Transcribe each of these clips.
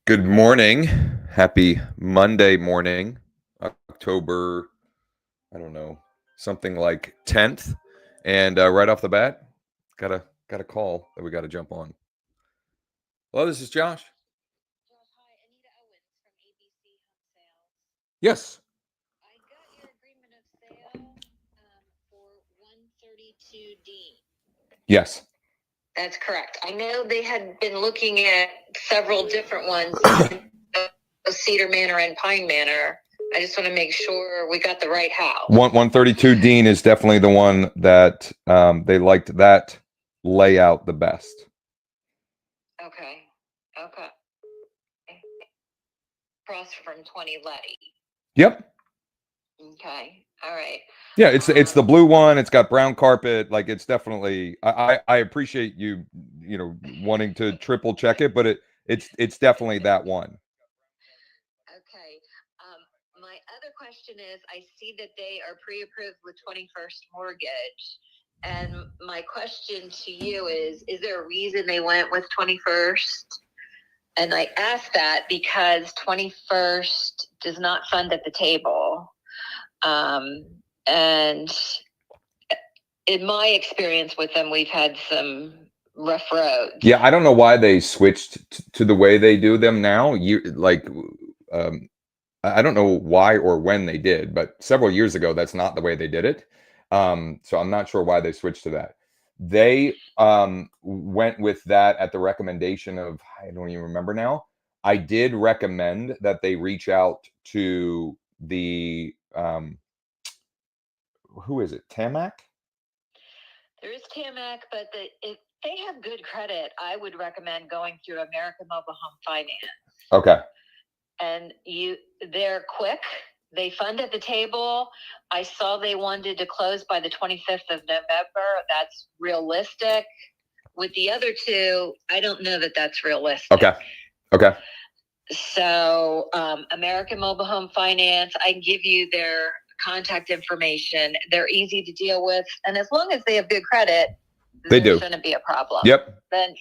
Good morning. Happy Monday morning, October, I don't know, something like 10th. And right off the bat, got a call that we got to jump on. Hello, this is Josh. Josh, hi, Anita Owens from ABC Home Sales. Yes. I got your agreement of sale for 132D. Yes. That's correct. I know they had been looking at several different ones, Cedar Manor and Pine Manor. I just want to make sure we got the right house. 132 Dean is definitely the one that they liked that layout the best. Okay. Across from 20 Letty. Yep. Okay. All right. Yeah, it's the blue one. It's got brown carpet. Like it's definitely. I appreciate you wanting to triple check it, but it's definitely that one. Okay. My other question is, I see that they are pre-approved with 21st Mortgage. And my question to you is there a reason they went with 21st? And I ask that because 21st does not fund at the table. And in my experience with them, we've had some rough roads. Yeah, I don't know why they switched to the way they do them now. I don't know why or when they did, but several years ago, that's not the way they did it. So I'm not sure why they switched to that. They went with that at the recommendation of, I don't even remember now. I did recommend that they reach out to the who is it? Tamac? There is Tamac, but if they have good credit, I would recommend going through American Mobile Home Finance. Okay. And they're quick. They fund at the table. I saw they wanted to close by the 25th of November. That's realistic. With the other two, I don't know that that's realistic. Okay. So American Mobile Home Finance, I can give you their contact information. They're easy to deal with. And as long as they have good credit, They shouldn't be a problem. Yep. Then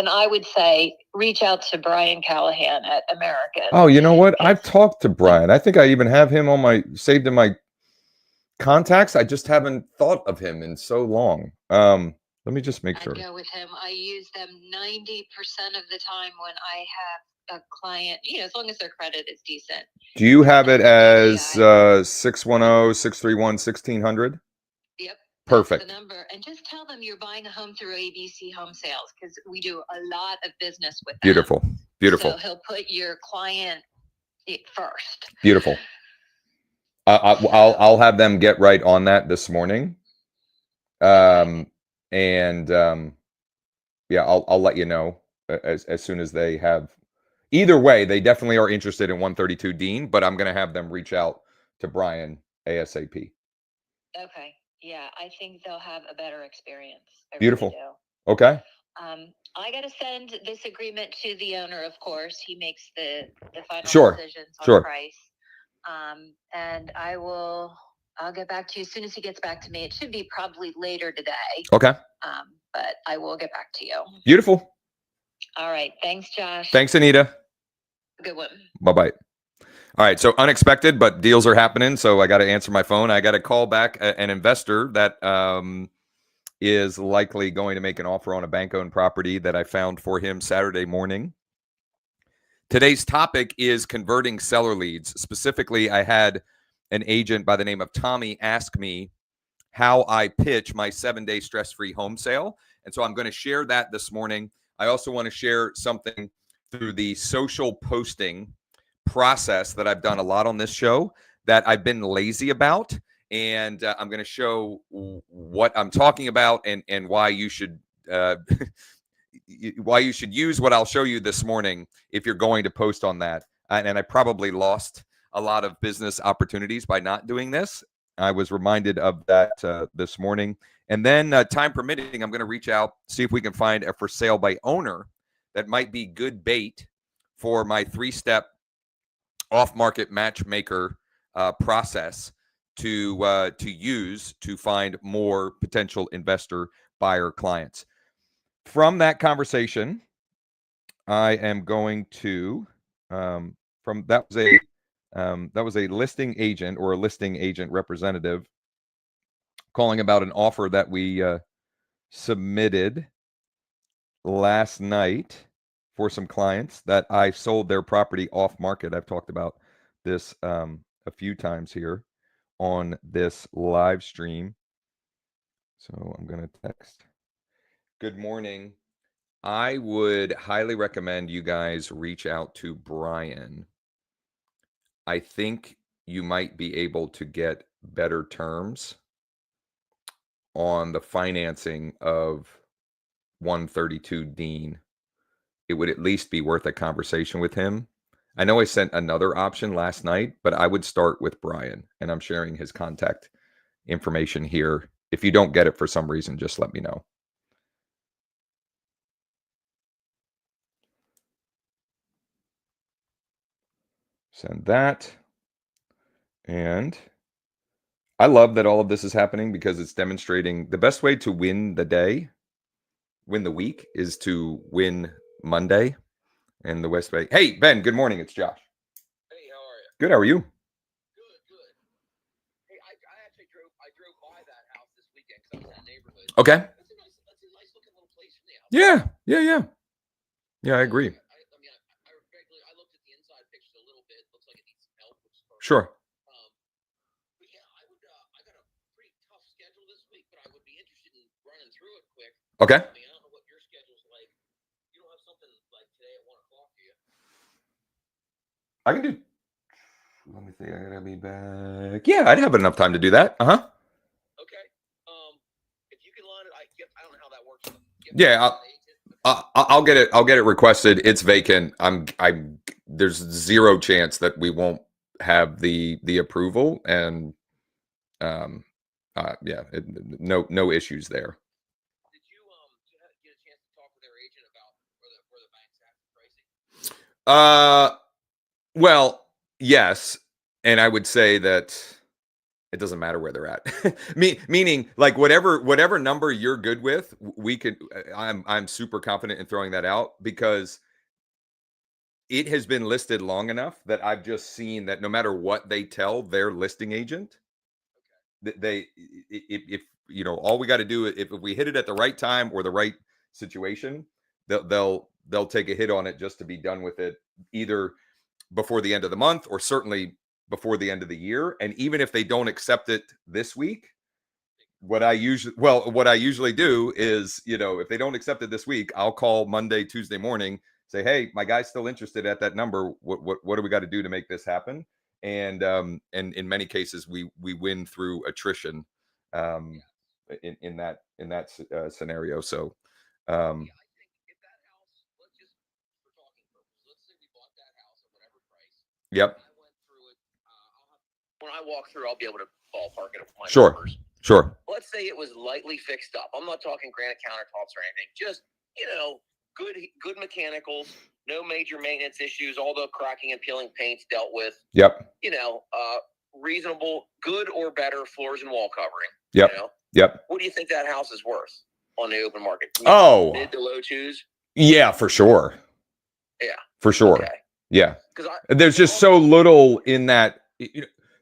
I would say reach out to Brian Callahan at American. Oh, you know what? I've talked to Brian. I think I even have him saved in my contacts. I just haven't thought of him in so long. Let me just make sure. I go with him. I use them 90% of the time when I have a client, as long as their credit is decent. Do you have it as 610-631-1600? Yep. Perfect. That's the number. And just tell them you're buying a home through ABC Home Sales because we do a lot of business with them. Beautiful. So he'll put your client first. Beautiful. I'll have them get right on that this morning. I'll let you know as soon as they have. Either way, they definitely are interested in 132 Dean, but I'm going to have them reach out to Brian ASAP. Okay. Yeah, I think they'll have a better experience. Beautiful. Really do. Okay. I got to send this agreement to the owner, of course. He makes the final decisions on price. And I'll get back to you as soon as he gets back to me. It should be probably later today. Okay. But I will get back to you. Beautiful. All right. Thanks, Josh. Thanks, Anita. Good one. Bye-bye. All right, so unexpected, but deals are happening. So I got to answer my phone. I got to call back an investor that is likely going to make an offer on a bank-owned property that I found for him Saturday morning. Today's topic is converting seller leads. Specifically, I had an agent by the name of Tommy ask me how I pitch my 7-day stress-free home sale. And so I'm going to share that this morning. I also want to share something through the social posting process that I've done a lot on this show that I've been lazy about. And I'm going to show what I'm talking about and why you should use what I'll show you this morning if you're going to post on that. And I probably lost a lot of business opportunities by not doing this. I was reminded of that this morning. And then time permitting, I'm going to reach out, see if we can find a for sale by owner that might be good bait for my 3-step off-market matchmaker process to use to find more potential investor buyer clients. From that conversation, I am going to from that was a listing agent or a listing agent representative calling about an offer that we submitted last night for some clients that I sold their property off market. I've talked about this a few times here on this live stream. So I'm going to text. Good morning. I would highly recommend you guys reach out to Brian. I think you might be able to get better terms on the financing of 132 Dean. It would at least be worth a conversation with him. I know I sent another option last night, but I would start with Brian, and I'm sharing his contact information here. If you don't get it for some reason, just let me know. Send that. And I love that all of this is happening because it's demonstrating the best way to win the day, win the week, is to win Monday. And the West Bay. Hey, Ben, good morning. It's Josh. Hey, how are you? Good. How are you? Good. Hey, I actually drove by that house this weekend because I was in the neighborhood. Okay. That's a nice looking little place from the outside. Yeah, I agree. I looked at the inside pictures a little bit. Looks like it needs some help, which is perfect. Sure. But yeah, I got a pretty tough schedule this week, but I would be interested in running through it quick. Okay. I don't know what your schedule's like. You don't have something like today at 1 o'clock, do you? I can do. Let me think. I gotta be back. Yeah, I'd have enough time to do that. Okay. If you can line it, I don't know how that works. Yeah, I'll get it. I'll get it requested. It's vacant. There's zero chance that we won't have the approval, and no issues there. Did you get a chance to talk with their agent about where the bank's at pricing? Well, yes, and I would say that it doesn't matter where they're at. Meaning, like whatever number you're good with, we could. I'm super confident in throwing that out because it has been listed long enough that I've just seen that no matter what they tell their listing agent, if all we got to do if we hit it at the right time or the right situation, they'll take a hit on it just to be done with it, either before the end of the month or certainly before the end of the year. And even if they don't accept it this week, what I usually do is, if they don't accept it this week, I'll call Monday, Tuesday morning, say, hey, my guy's still interested at that number. What do we got to do to make this happen? And in many cases, we win through attrition in that scenario. So Yeah, I think if that house, for talking purposes, let's say we bought that house at whatever price. Yep. I went through it. When I walk through, I'll be able to ballpark it with my Sure. numbers. Sure. Let's say it was lightly fixed up. I'm not talking granite countertops or anything. Just, good mechanicals, no major maintenance issues, all the cracking and peeling paint's dealt with. Yep. Reasonable, good or better floors and wall covering. Yep. Yep. What do you think that house is worth on the open market? Mid to low twos? Yeah, for sure. Yeah. For sure. Okay. Yeah. There's just so little in that.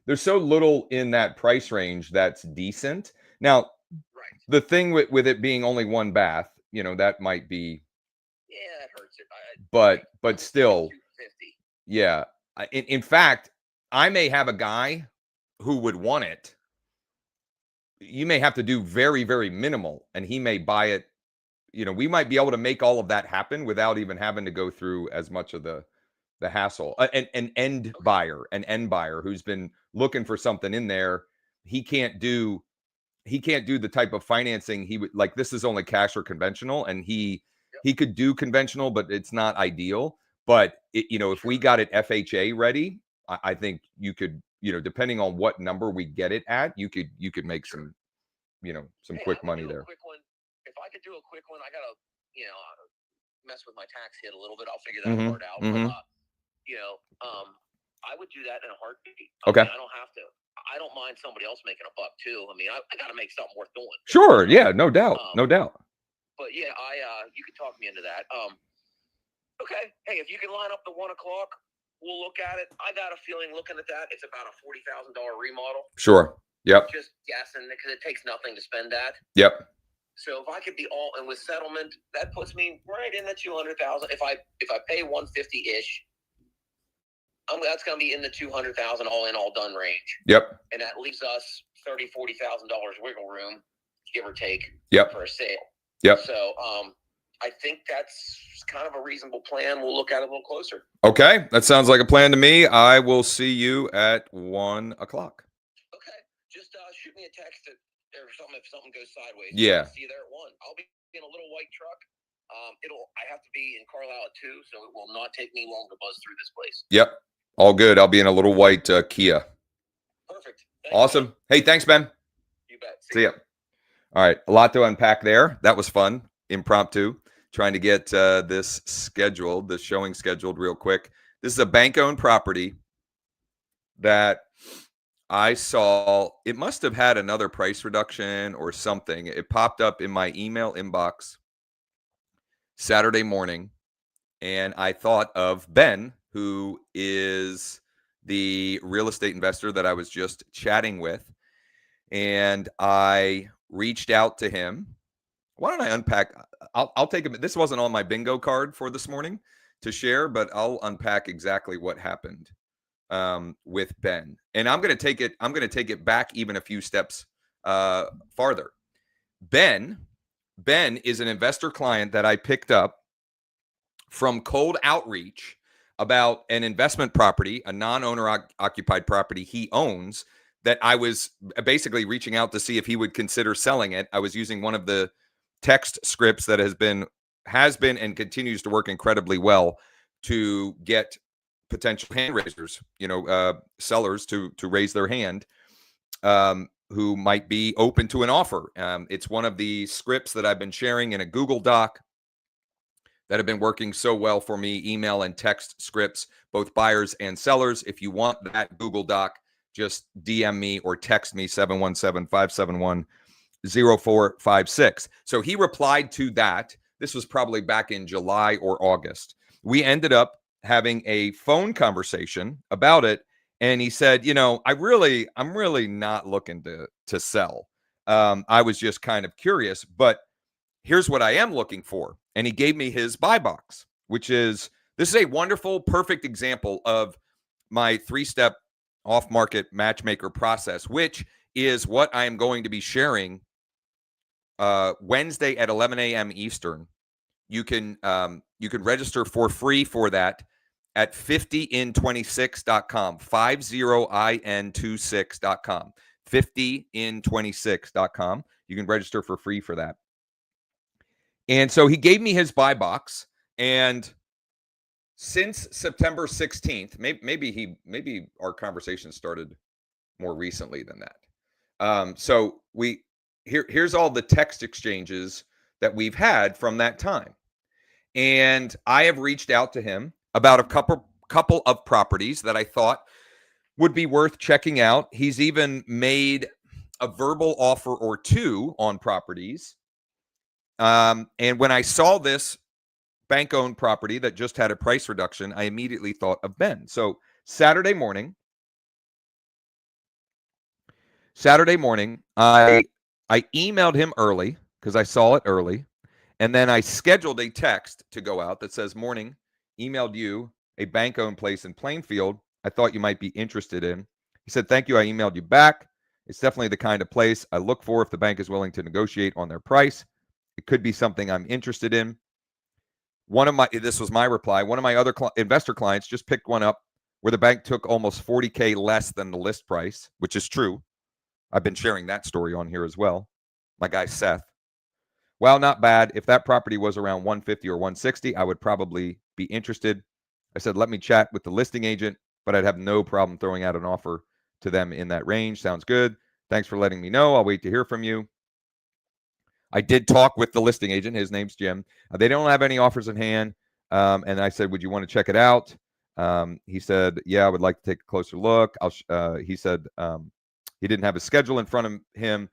There's so little in that price range that's decent. Now, right. The thing with it being only one bath, that might be. Yeah, that hurts it. But still. $250. Yeah. In fact, I may have a guy who would want it. You may have to do very, very minimal, and he may buy it. We might be able to make all of that happen without even having to go through as much of the hassle. An end buyer who's been looking for something in there. He can't do the type of financing he would like. This is only cash or conventional, and he could do conventional, but it's not ideal. But if we got it FHA ready, I think you could, depending on what number we get it at, you could make some, some quick money there. Quick one. If I could do a quick one, I gotta, mess with my tax hit a little bit. I'll figure that part out. Mm-hmm. But, I would do that in a heartbeat. Okay. I don't have to. I don't mind somebody else making a buck too. I got to make something worth doing. Sure. Yeah. No doubt. No doubt. But yeah, you could talk me into that. Okay. Hey, if you can line up the 1 o'clock, we'll look at it. I got a feeling looking at that, it's about a $40,000 remodel. Sure. Yep. Just guessing because it takes nothing to spend that. Yep. So if I could be all in with settlement, that puts me right in the 200,000. If I pay 150-ish, that's going to be in the 200,000 all in, all done range. Yep. And that leaves us $30,000, $40,000 wiggle room, give or take, yep. for a sale. Yep. So I think that's kind of a reasonable plan. We'll look at it a little closer. Okay, that sounds like a plan to me. I will see you at 1 o'clock. Okay, just shoot me a text or something if something goes sideways. Yeah. I'll see you there at 1. I'll be in a little white truck. I have to be in Carlisle at 2, so it will not take me long to buzz through this place. Yep, all good. I'll be in a little white Kia. Perfect. Thanks, awesome. man. Hey, thanks, Ben. You bet. See ya. All right, a lot to unpack there. That was fun, impromptu. Trying to get this scheduled, this showing scheduled real quick. This is a bank-owned property that I saw. It must have had another price reduction or something. It popped up in my email inbox Saturday morning, and I thought of Ben, who is the real estate investor that I was just chatting with, and I reached out to him. Why don't I unpack? I'll take a minute. This wasn't on my bingo card for this morning to share, but I'll unpack exactly what happened with Ben. And I'm going to take it back even a few steps farther. Ben is an investor client that I picked up from cold outreach about an investment property, a non-owner occupied property he owns, that I was basically reaching out to see if he would consider selling it. I was using one of the text scripts that has been and continues to work incredibly well to get potential hand raisers, sellers to raise their hand, who might be open to an offer. It's one of the scripts that I've been sharing in a Google Doc that have been working so well for me, email and text scripts, both buyers and sellers. If you want that Google Doc, just DM me or text me 717-571-0456. So he replied to that. This was probably back in July or August. We ended up having a phone conversation about it. And he said, I'm really not looking to sell. I was just kind of curious, but here's what I am looking for. And he gave me his buy box, this is a wonderful, perfect example of my 3-step off-market matchmaker process, which is what I am going to be sharing Wednesday at 11 a.m. Eastern. You can register for free for that at 50in26.com, 50in26.com, 50in26.com. You can register for free for that. And so he gave me his buy box, and since September 16th, maybe our conversation started more recently than that. So here's all the text exchanges that we've had from that time. And I have reached out to him about a couple of properties that I thought would be worth checking out. He's even made a verbal offer or two on properties. And when I saw this bank-owned property that just had a price reduction, I immediately thought of Ben. So Saturday morning, I emailed him early because I saw it early. And then I scheduled a text to go out that says, "Morning, emailed you a bank-owned place in Plainfield I thought you might be interested in." He said, "Thank you. I emailed you back. It's definitely the kind of place I look for if the bank is willing to negotiate on their price. It could be something I'm interested in." This was my reply. One of my other investor clients just picked one up where the bank took almost $40K less than the list price, which is true. I've been sharing that story on here as well. My guy, Seth. "Well, not bad. If that property was around 150 or 160, I would probably be interested." I said, "Let me chat with the listing agent, but I'd have no problem throwing out an offer to them in that range. Sounds good. Thanks for letting me know. I'll wait to hear from you." I did talk with the listing agent. His name's Jim. They don't have any offers in hand. And I said, "Would you want to check it out?" He said, "Yeah, I would like to take a closer look." He said he didn't have a schedule in front of him.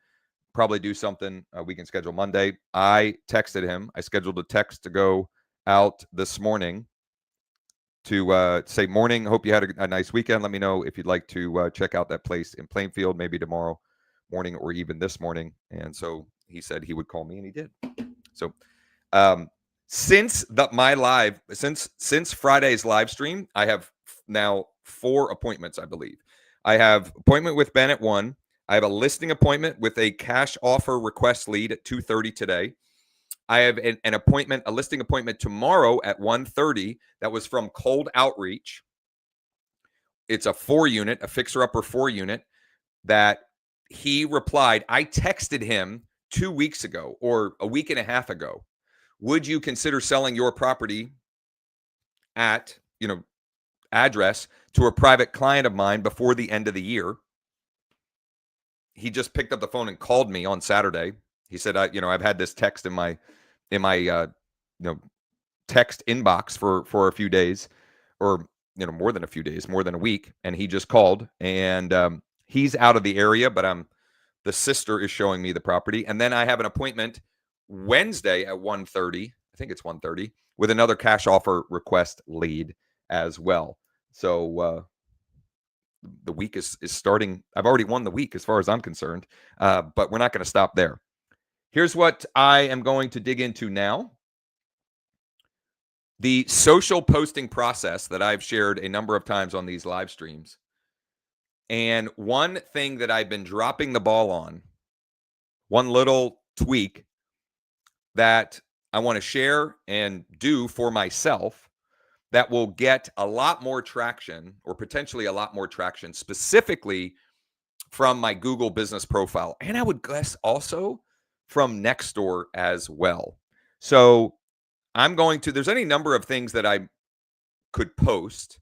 Probably do something we can schedule Monday. I texted him. I scheduled a text to go out this morning to say, morning, hope you had a nice weekend. Let me know if you'd like to check out that place in Plainfield, maybe tomorrow morning or even this morning. And so he said he would call me, and he did. So since Friday's live stream, I have now 4 appointments, I believe. I have appointment with Ben at 1. I have a listing appointment with a cash offer request lead at 2:30 today. I have an appointment, a listing appointment tomorrow at 1:30 that was from Cold Outreach. It's a 4-unit, a fixer-upper 4-unit that he replied. I texted him 2 weeks ago or a week and a half ago. Would you consider selling your property at, address to a private client of mine before the end of the year? He just picked up the phone and called me on Saturday. He said, I've had this text in my text inbox for a few days, or more than a few days, more than a week, and he just called, and he's out of the area, but the sister is showing me the property. And then I have an appointment Wednesday at 1:30, I think it's 1:30, with another cash offer request lead as well. So the week is starting. I've already won the week as far as I'm concerned, but we're not going to stop there. Here's what I am going to dig into now. The social posting process that I've shared a number of times on these live streams. And one thing that I've been dropping the ball on, one little tweak that I want to share and do for myself that will get a lot more traction, or potentially a lot more traction, specifically from my Google business profile. And I would guess also from Nextdoor as well. So there's any number of things that I could post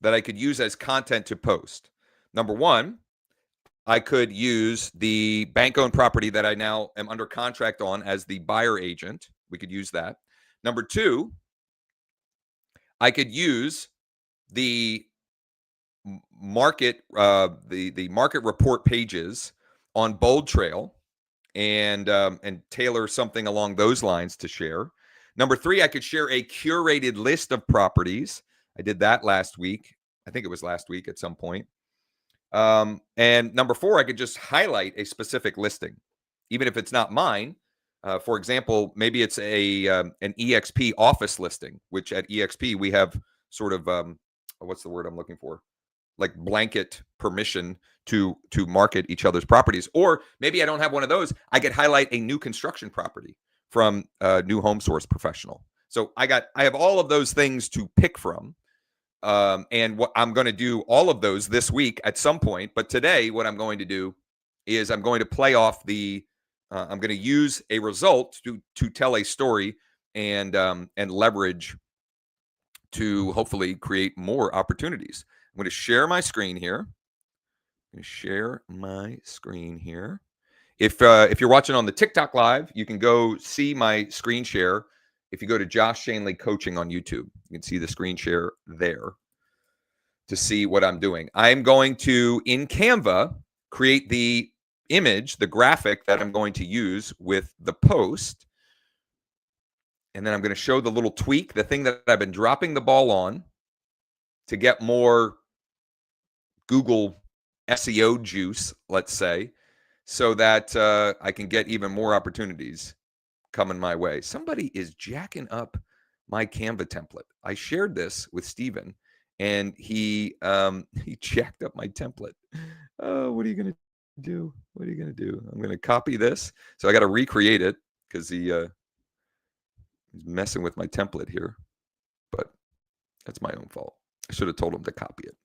that I could use as content to post. Number one, I could use the bank-owned property that I now am under contract on as the buyer agent. We could use that. Number two, I could use the market the market report pages on Bold Trail and tailor something along those lines to share. Number three, I could share a curated list of properties. I did that last week. I think it was last week at some point. And number four, I could just highlight a specific listing, even if it's not mine. For example, maybe it's an EXP office listing, which at EXP we have sort of what's the word I'm looking for? Like blanket permission to market each other's properties. Or maybe I don't have one of those. I could highlight a new construction property from New Home Source Professional. So I have all of those things to pick from. And what I'm going to do all of those this week at some point. But today, what I'm going to do is I'm going to play off I'm going to use a result to tell a story and leverage to hopefully create more opportunities. I'm going to share my screen here. If you're watching on the TikTok live, you can go see my screen share. If you go to Josh Schoenly Coaching on YouTube, you can see the screen share there to see what I'm doing. I'm going to, in Canva, create the image, the graphic that I'm going to use with the post. And then I'm going to show the little tweak, the thing that I've been dropping the ball on to get more Google SEO juice, let's say, so that I can get even more opportunities coming my way. Somebody is jacking up my Canva template. I shared this with Steven, and he jacked up my template. Oh, what are you going to do? What are you going to do? I'm going to copy this. So I got to recreate it because he's messing with my template here. But that's my own fault. I should have told him to copy it.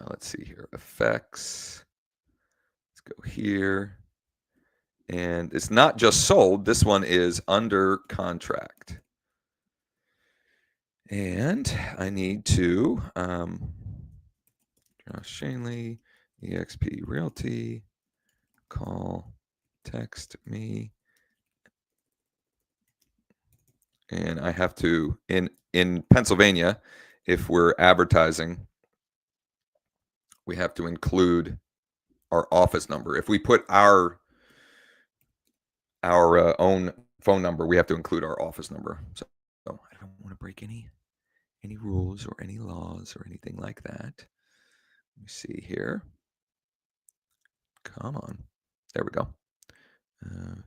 Let's see here. Effects. Let's go here. And it's not just sold. This one is under contract. And I need to Josh Schoenly, EXP Realty, call, text me. And I have to, in Pennsylvania, if we're advertising, we have to include our office number. If we put our own phone number, we have to include our office number. So I don't want to break any rules or any laws or anything like that. Let me see here. Come on. There we go.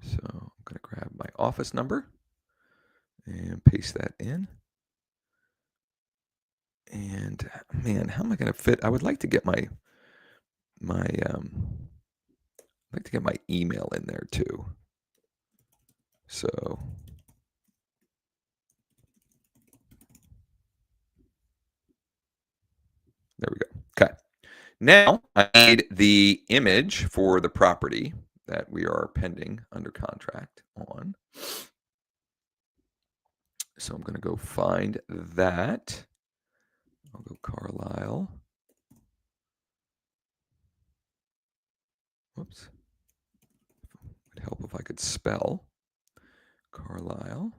So I'm going to grab my office number and paste that in. And man, how am I going to fit? I would like to get my email in there too. So there we go. Okay. Now I need the image for the property that we are pending under contract on. So I'm going to go find that. I'll go Carlisle. Whoops. It'd help if I could spell Carlisle.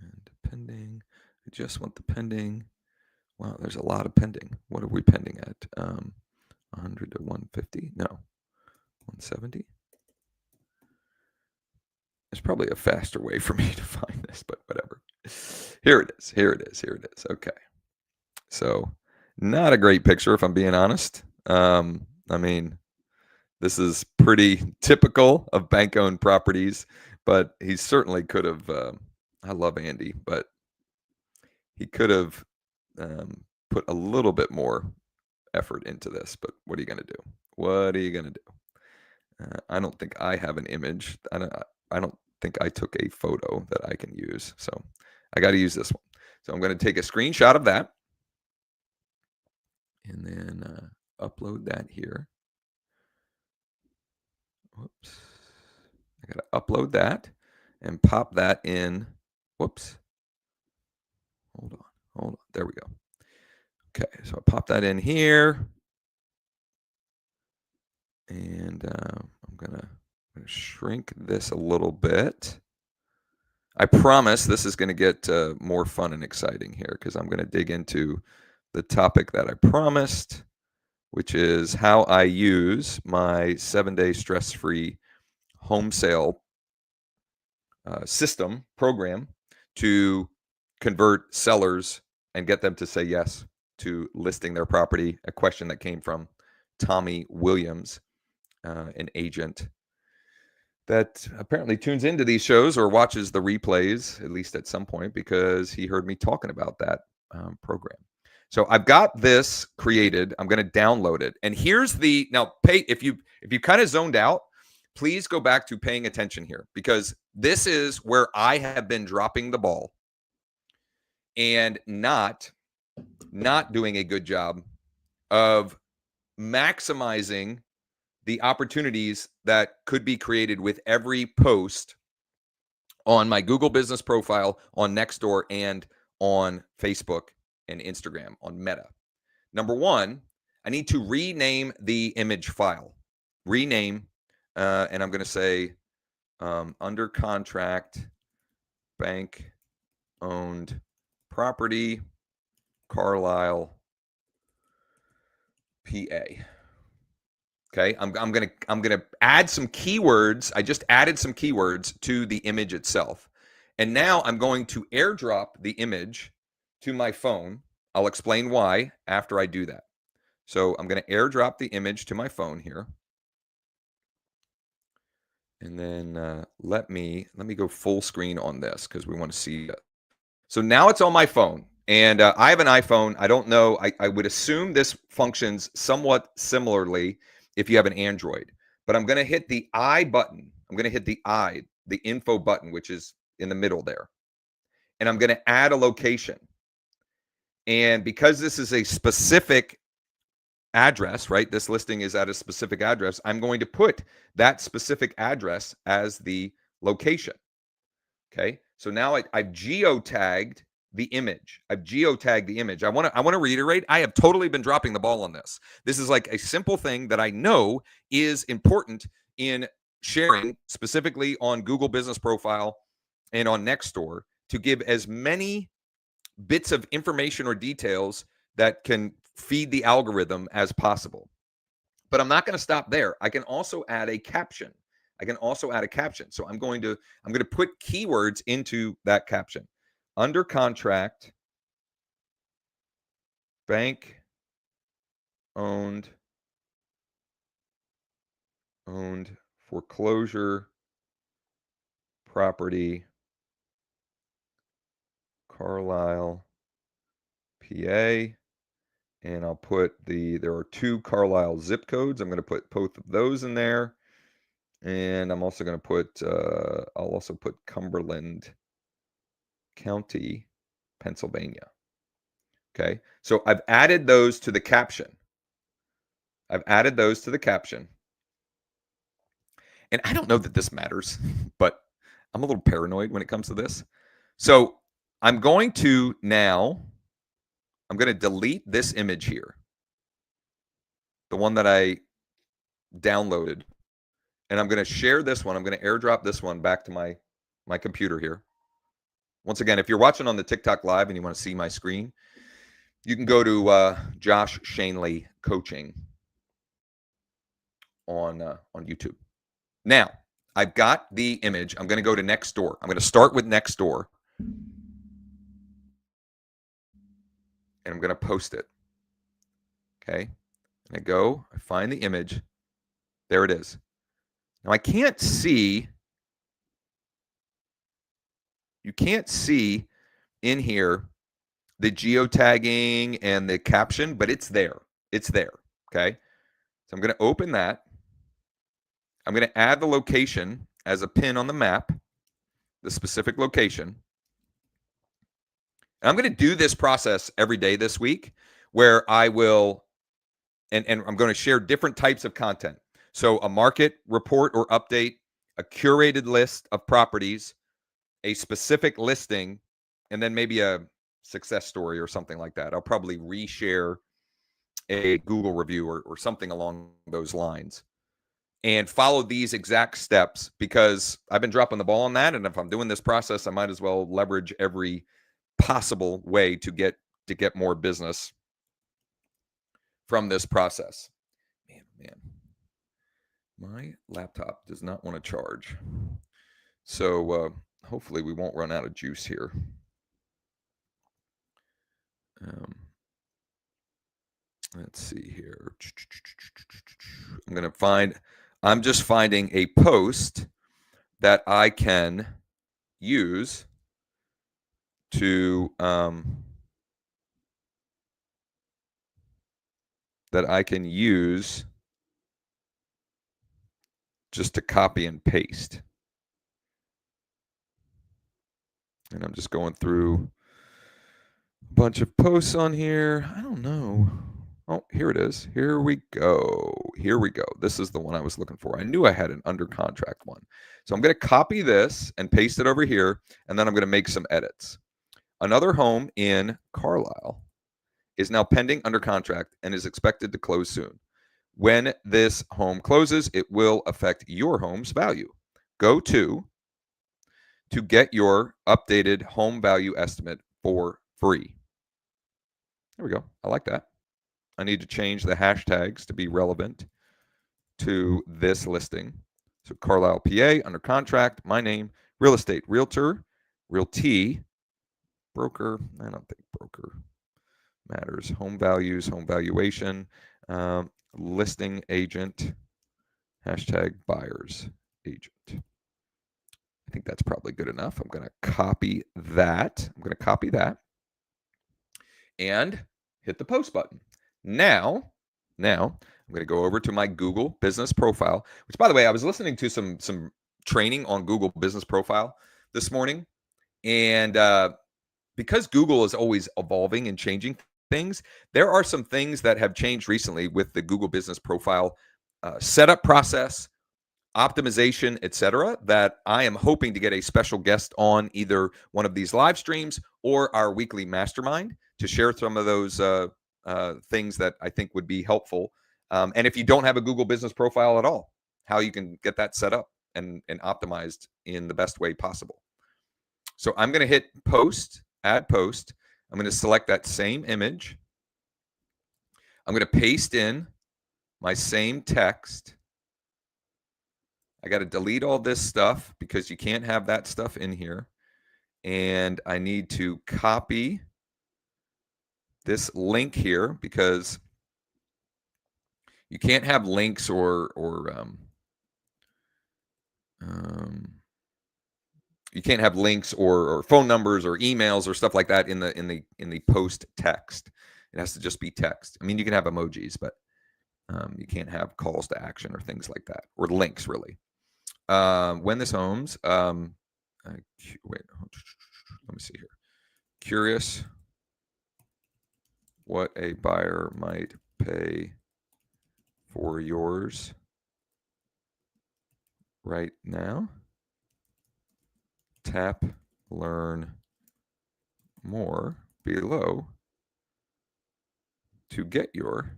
And pending. I just want the pending. Wow, there's a lot of pending. What are we pending at? 100 to 150? No. 170? There's probably a faster way for me to find this, but whatever. Here it is. Here it is. Here it is. Okay. So not a great picture, if I'm being honest. I mean, this is pretty typical of bank-owned properties, but he certainly could have, I love Andy, but he could have put a little bit more effort into this. But what are you going to do? What are you going to do? I don't think I have an image. I don't think I took a photo that I can use. So I got to use this one. So I'm going to take a screenshot of that and then upload that here. Whoops. I got to upload that and pop that in. Whoops. Hold on. There we go. Okay, so I pop that in here. And I'm gonna shrink this a little bit. I promise this is going to get more fun and exciting here because I'm going to dig into the topic that I promised, which is how I use my 7-day stress-free home sale system program to convert sellers and get them to say yes to listing their property. A question that came from Tommy Williams, an agent that apparently tunes into these shows or watches the replays, at least at some point, because he heard me talking about that program. So I've got this created. I'm going to download it. And here's the, now pay, if you kind of zoned out, please go back to paying attention here, because this is where I have been dropping the ball and not doing a good job of maximizing the opportunities that could be created with every post on my Google business profile, on Nextdoor, and on Facebook and Instagram, on Meta. Number one, I need to rename the image file. Rename, and I'm going to say under contract, bank-owned property, Carlisle, PA. Okay, I'm gonna add some keywords. I just added some keywords to the image itself, and now I'm going to airdrop the image to my phone. I'll explain why after I do that. So I'm going to airdrop the image to my phone here, and then let me go full screen on this because we want to see it. So now it's on my phone. And I have an iPhone. I don't know. I would assume this functions somewhat similarly if you have an Android. But I'm going to hit the I button. I'm going to hit the info button, which is in the middle there. And I'm going to add a location. And because this is a specific address, right? This listing is at a specific address. I'm going to put that specific address as the location. Okay. So now I've geotagged the image. I've geotagged the image. I want to reiterate, I have totally been dropping the ball on this. This is like a simple thing that I know is important in sharing, specifically on Google Business Profile and on Nextdoor, to give as many bits of information or details that can feed the algorithm as possible. But I'm not going to stop there. I can also add a caption. So I'm going to put keywords into that caption. under contract, bank owned foreclosure property, Carlisle, PA. And I'll put there are 2 Carlisle zip codes. I'm going to put both of those in there. And I'm also going to put, I'll also put Cumberland County, Pennsylvania. Okay. So I've added those to the caption. And I don't know that this matters, but I'm a little paranoid when it comes to this. So I'm going to delete this image here, the one that I downloaded, and I'm going to share this one. I'm going to airdrop this one back to my computer here. Once again, if you're watching on the TikTok live and you want to see my screen, you can go to Josh Schoenly Coaching on YouTube. Now, I've got the image. I'm going to go to Nextdoor. I'm going to start with Nextdoor. And I'm going to post it. Okay. And I find the image. There it is. Now I can't see. You can't see in here the geotagging and the caption, but it's there. It's there. Okay. So I'm going to open that. I'm going to add the location as a pin on the map, the specific location. And I'm going to do this process every day this week where I will, and I'm going to share different types of content. So a market report or update, a curated list of properties, a specific listing, and then maybe a success story or something like that. I'll probably reshare a Google review or something along those lines. And follow these exact steps because I've been dropping the ball on that. And if I'm doing this process, I might as well leverage every possible way to get more business from this process. Man, my laptop does not want to charge. So hopefully we won't run out of juice here. Let's see here. I'm just finding a post that I can use to just to copy and paste. And I'm just going through a bunch of posts on here. I don't know. Oh, here it is. Here we go. This is the one I was looking for. I knew I had an under contract one. So I'm going to copy this and paste it over here, and then I'm going to make some edits. Another home in Carlisle is now pending under contract and is expected to close soon. When this home closes, it will affect your home's value. Go to get your updated home value estimate for free. There we go. I like that. I need to change the hashtags to be relevant to this listing. So Carlisle, PA, under contract, my name, real estate, realtor, realty, broker. I don't think broker matters. Home values, home valuation, listing agent, hashtag buyer's agent. I think that's probably good enough. I'm going to copy that. And hit the post button. Now I'm going to go over to my Google business profile, which, by the way, I was listening to some training on Google business profile this morning. And because Google is always evolving and changing things, there are some things that have changed recently with the Google business profile setup process, optimization, etc., that I am hoping to get a special guest on either one of these live streams or our weekly mastermind to share some of those things that I think would be helpful. And if you don't have a Google business profile at all, how you can get that set up and optimized in the best way possible. So I'm going to hit post, add post. I'm going to select that same image. I'm going to paste in my same text. I got to delete all this stuff because you can't have that stuff in here. and I need to copy this link here because you can't have links or you can't have links or phone numbers or emails or stuff like that in the post text. It has to just be text. I mean, you can have emojis, but you can't have calls to action or things like that, or links really. When this homes, wait, let me see here. Curious what a buyer might pay for yours right now. Tap learn more below to get your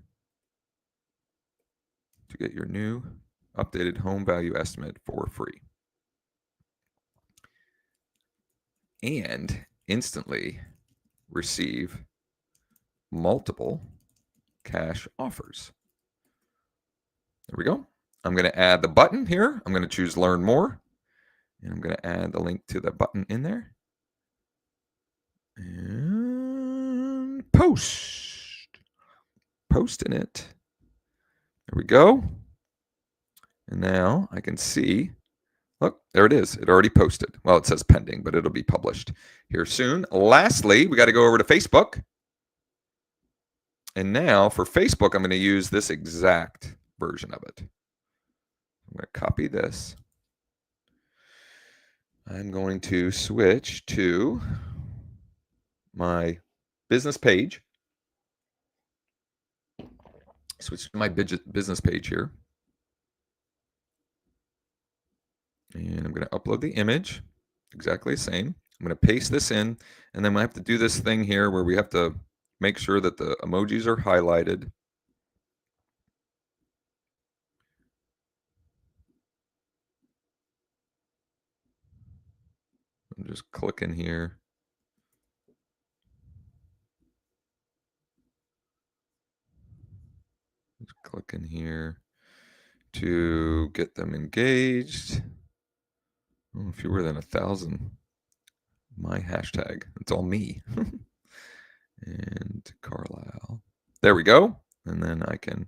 new updated home value estimate for free. And instantly receive multiple cash offers. There we go. I'm going to add the button here. I'm going to choose learn more. And I'm going to add the link to the button in there. And post. Posting it. There we go. And now I can see, look, there it is. It already posted. Well, it says pending, but it'll be published here soon. Lastly, we got to go over to Facebook. And now for Facebook, I'm going to use this exact version of it. I'm going to copy this. I'm going to switch to my business page. Switch to my business page here. And I'm going to upload the image, exactly the same. I'm going to paste this in, and then I have to do this thing here where we have to make sure that the emojis are highlighted. I'm just clicking here. Just clicking here to get them engaged. Oh, fewer than 1,000. My hashtag. It's all me. And Carlisle. There we go. And then I can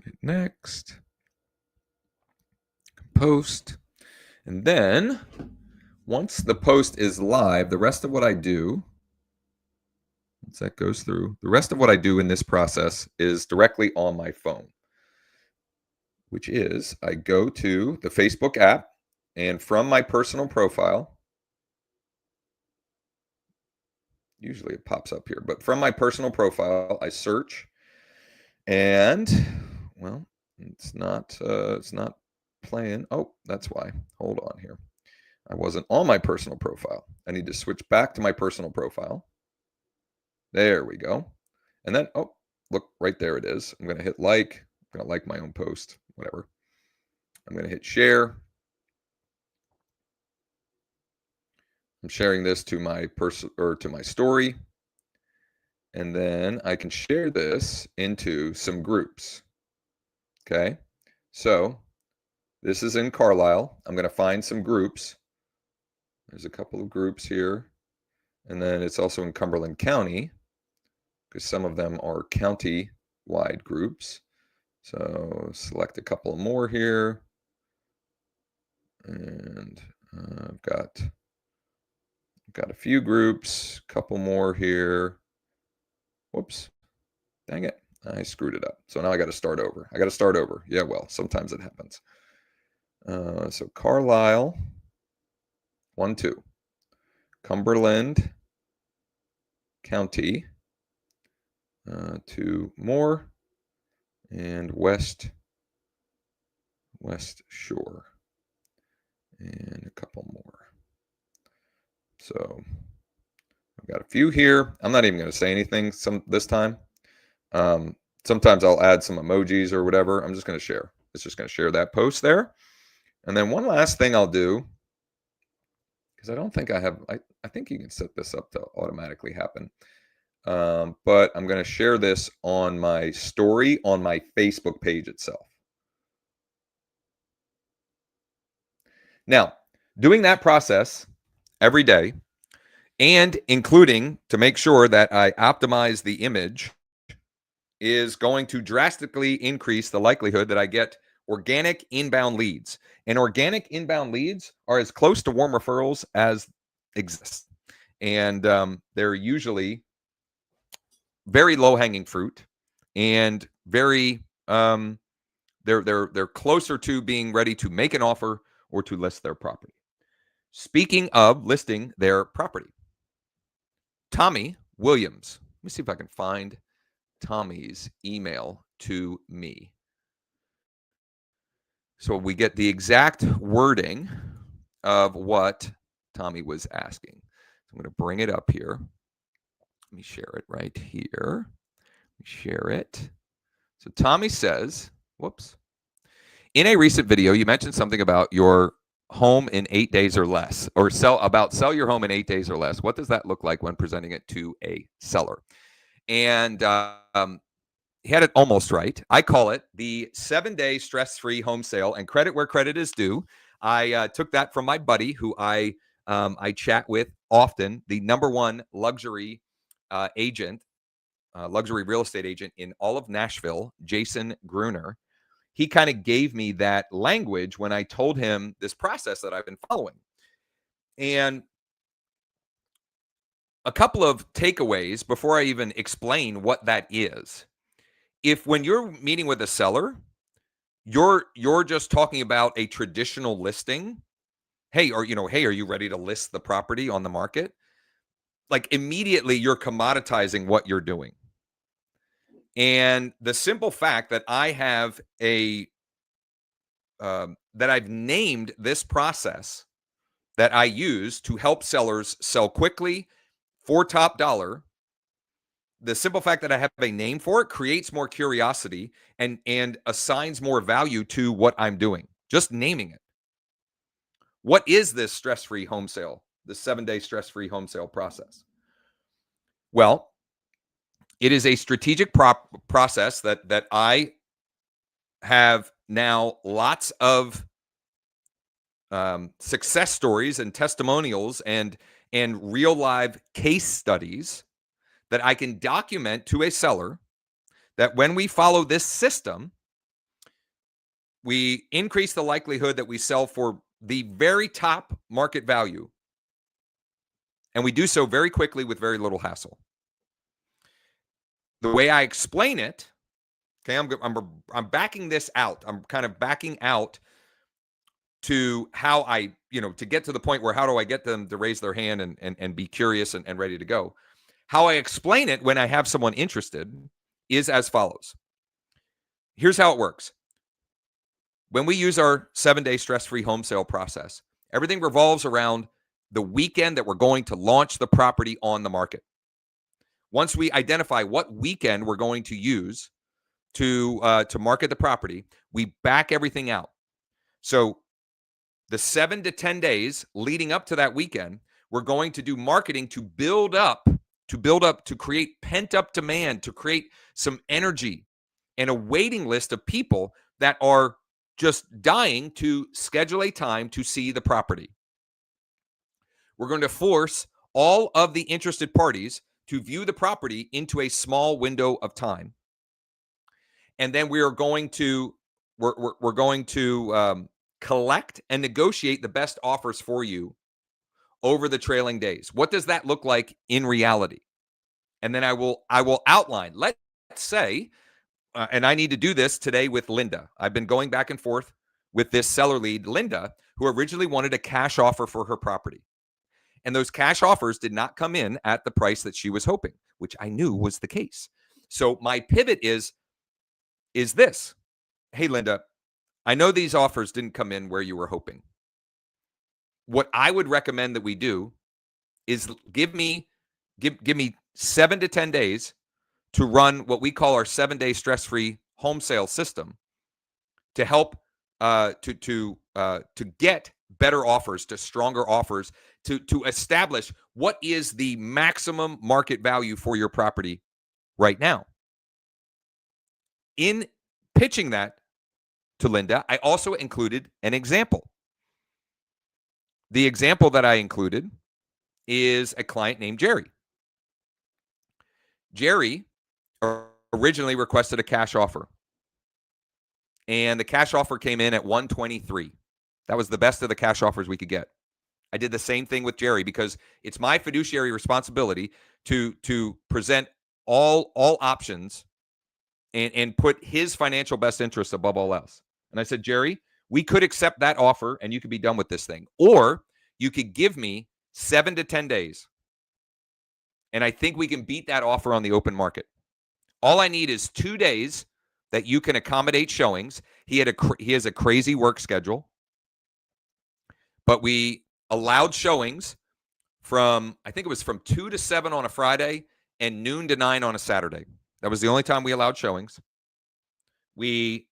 hit next. Post. And then once the post is live, the rest of what I do, once that goes through, the rest of what I do in this process is directly on my phone, which is I go to the Facebook app, and from my personal profile, usually it pops up here, but from my personal profile, I search, and well, it's not playing. Oh, that's why. Hold on here. I wasn't on my personal profile. I need to switch back to my personal profile. There we go. And then, oh, look, right there it is. I'm going to hit like. I'm going to like my own post, whatever. I'm going to hit share. I'm sharing this to my to my story. And then I can share this into some groups. Okay. So this is in Carlisle. I'm going to find some groups. There's a couple of groups here. And then it's also in Cumberland County, because some of them are county-wide groups. So select a couple more here. And I've got a few groups, a couple more here. Whoops. Dang it. I screwed it up. So now I got to start over. Yeah, well, sometimes it happens. So Carlisle, 1, 2. Cumberland County, 2 more. And West Shore, and a couple more. So I've got a few here. I'm not even going to say anything this time. Sometimes I'll add some emojis or whatever. I'm just going to share. It's just going to share that post there. And then one last thing I'll do, because I don't think I have, I think you can set this up to automatically happen. But I'm going to share this on my story on my Facebook page itself. Now, doing that process every day and including to make sure that I optimize the image is going to drastically increase the likelihood that I get organic inbound leads. And organic inbound leads are as close to warm referrals as exists. And they're usually very low-hanging fruit and very they're closer to being ready to make an offer or to list their property. Speaking of listing their property, Tommy Williams. Let me see if I can find Tommy's email to me. So we get the exact wording of what Tommy was asking. So I'm going to bring it up here. Let me share it right here. Share it. So Tommy says, whoops. In a recent video, you mentioned something about your home in 8 days or less, or sell your home in 8 days or less. What does that look like when presenting it to a seller? And he had it almost right. I call it the 7-day stress-free home sale, and credit where credit is due. I took that from my buddy who I chat with often, the #1 luxury agent, luxury real estate agent in all of Nashville, Jason Gruner. He kind of gave me that language when I told him this process that I've been following. And a couple of takeaways before I even explain what that is. If when you're meeting with a seller, you're just talking about a traditional listing, hey, are you ready to list the property on the market? Like immediately you're commoditizing what you're doing. And the simple fact that I have that I've named this process that I use to help sellers sell quickly for top dollar, the simple fact that I have a name for it creates more curiosity and assigns more value to what I'm doing. Just naming it. What is this stress-free home sale? The 7-day stress-free home sale process? Well, it is a strategic process that I have now lots of success stories and testimonials and real live case studies that I can document to a seller that when we follow this system, we increase the likelihood that we sell for the very top market value. And we do so very quickly with very little hassle. The way I explain it, okay, I'm backing this out. I'm kind of backing out to how I, to get to the point where how do I get them to raise their hand and be curious and ready to go. How I explain it when I have someone interested is as follows. Here's how it works. When we use our 7-day stress-free home sale process, everything revolves around the weekend that we're going to launch the property on the market. Once we identify what weekend we're going to use to market the property, we back everything out. So the 7 to 10 days leading up to that weekend, we're going to do marketing to build up, to create pent-up demand, to create some energy and a waiting list of people that are just dying to schedule a time to see the property. We're going to force all of the interested parties to view the property into a small window of time. And then we're going to collect and negotiate the best offers for you over the trailing days. What does that look like in reality? And then I will outline. Let's say, and I need to do this today with Linda. I've been going back and forth with this seller lead, Linda, who originally wanted a cash offer for her property. And those cash offers did not come in at the price that she was hoping, which I knew was the case. So my pivot is this. Hey, Linda, I know these offers didn't come in where you were hoping. What I would recommend that we do is give me 7 to 10 days to run what we call our 7-day stress-free home sale system to help to get better offers, to stronger offers, to establish what is the maximum market value for your property right now. In pitching that to Linda, I also included an example. the example that I included is a client named Jerry. Jerry originally requested a cash offer, and the cash offer came in at 123. That was the best of the cash offers we could get. I did the same thing with Jerry because it's my fiduciary responsibility to present all options and put his financial best interests above all else. And I said, Jerry, we could accept that offer and you could be done with this thing. Or you could give me 7 to 10 days. And I think we can beat that offer on the open market. All I need is 2 days that you can accommodate showings. He has a crazy work schedule, but we allowed showings from, I think it was from 2 to 7 on a Friday and noon to 9 on a Saturday. That was the only time we allowed showings. We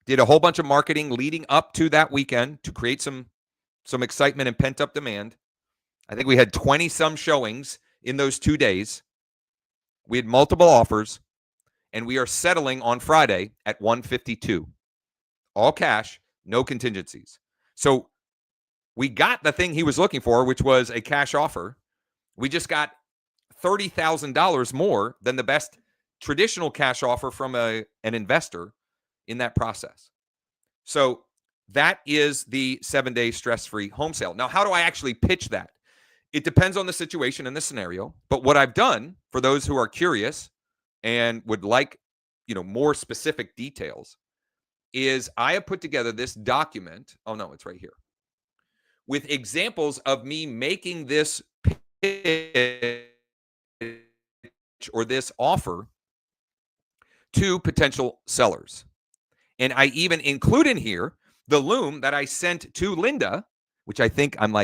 did a whole bunch of marketing leading up to that weekend to create some excitement and pent-up demand. I think we had 20-some showings in those 2 days. We had multiple offers, and we are settling on Friday at 152. All cash, no contingencies. So we got the thing he was looking for, which was a cash offer. We just got $30,000 more than the best traditional cash offer from an investor in that process. So that is the 7-day stress-free home sale. Now, how do I actually pitch that? It depends on the situation and the scenario. But what I've done, for those who are curious and would like, more specific details, is I have put together this document. Oh, no, it's right here. With examples of me making this pitch or this offer to potential sellers. And I even include in here the loom that I sent to Linda, which I think I'm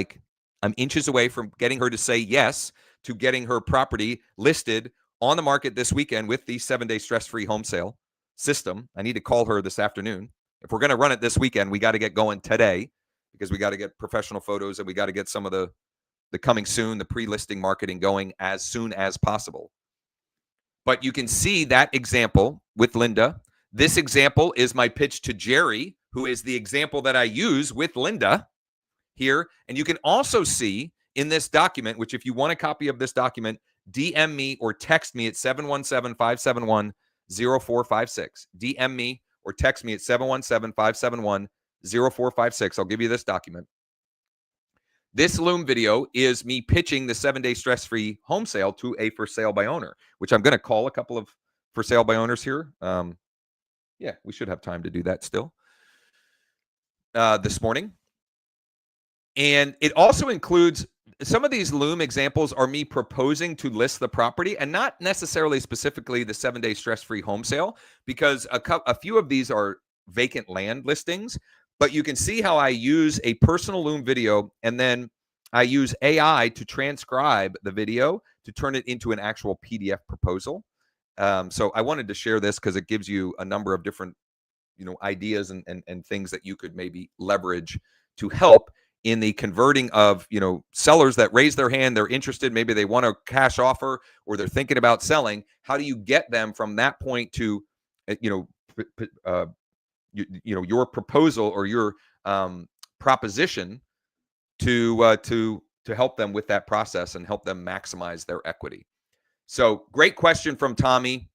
inches away from getting her to say yes to getting her property listed on the market this weekend with the 7-day stress-free home sale system. I need to call her this afternoon. If we're going to run it this weekend, we got to get going today because we got to get professional photos and we got to get some of the coming soon, the pre-listing marketing going as soon as possible. But you can see that example with Linda. This example is my pitch to Jerry, who is the example that I use with Linda here. And you can also see in this document, which if you want a copy of this document, DM me or text me at 717-571-0456. DM me or text me at 717-571-0456. I'll give you this document. This loom video is me pitching the 7-day stress-free home sale to a for sale by owner, which I'm going to call a couple of for sale by owners here. Yeah, we should have time to do that still this morning. And it also includes some of these loom examples are me proposing to list the property and not necessarily specifically the 7-day stress-free home sale, because a few of these are vacant land listings. But you can see how I use a personal loom video and then I use AI to transcribe the video to turn it into an actual PDF proposal. So I wanted to share this because it gives you a number of different, ideas and things that you could maybe leverage to help in the converting of, sellers that raise their hand, they're interested, maybe they want a cash offer or they're thinking about selling. How do you get them from that point to, your proposal or your proposition to help them with that process and help them maximize their equity? So great question from Tommy.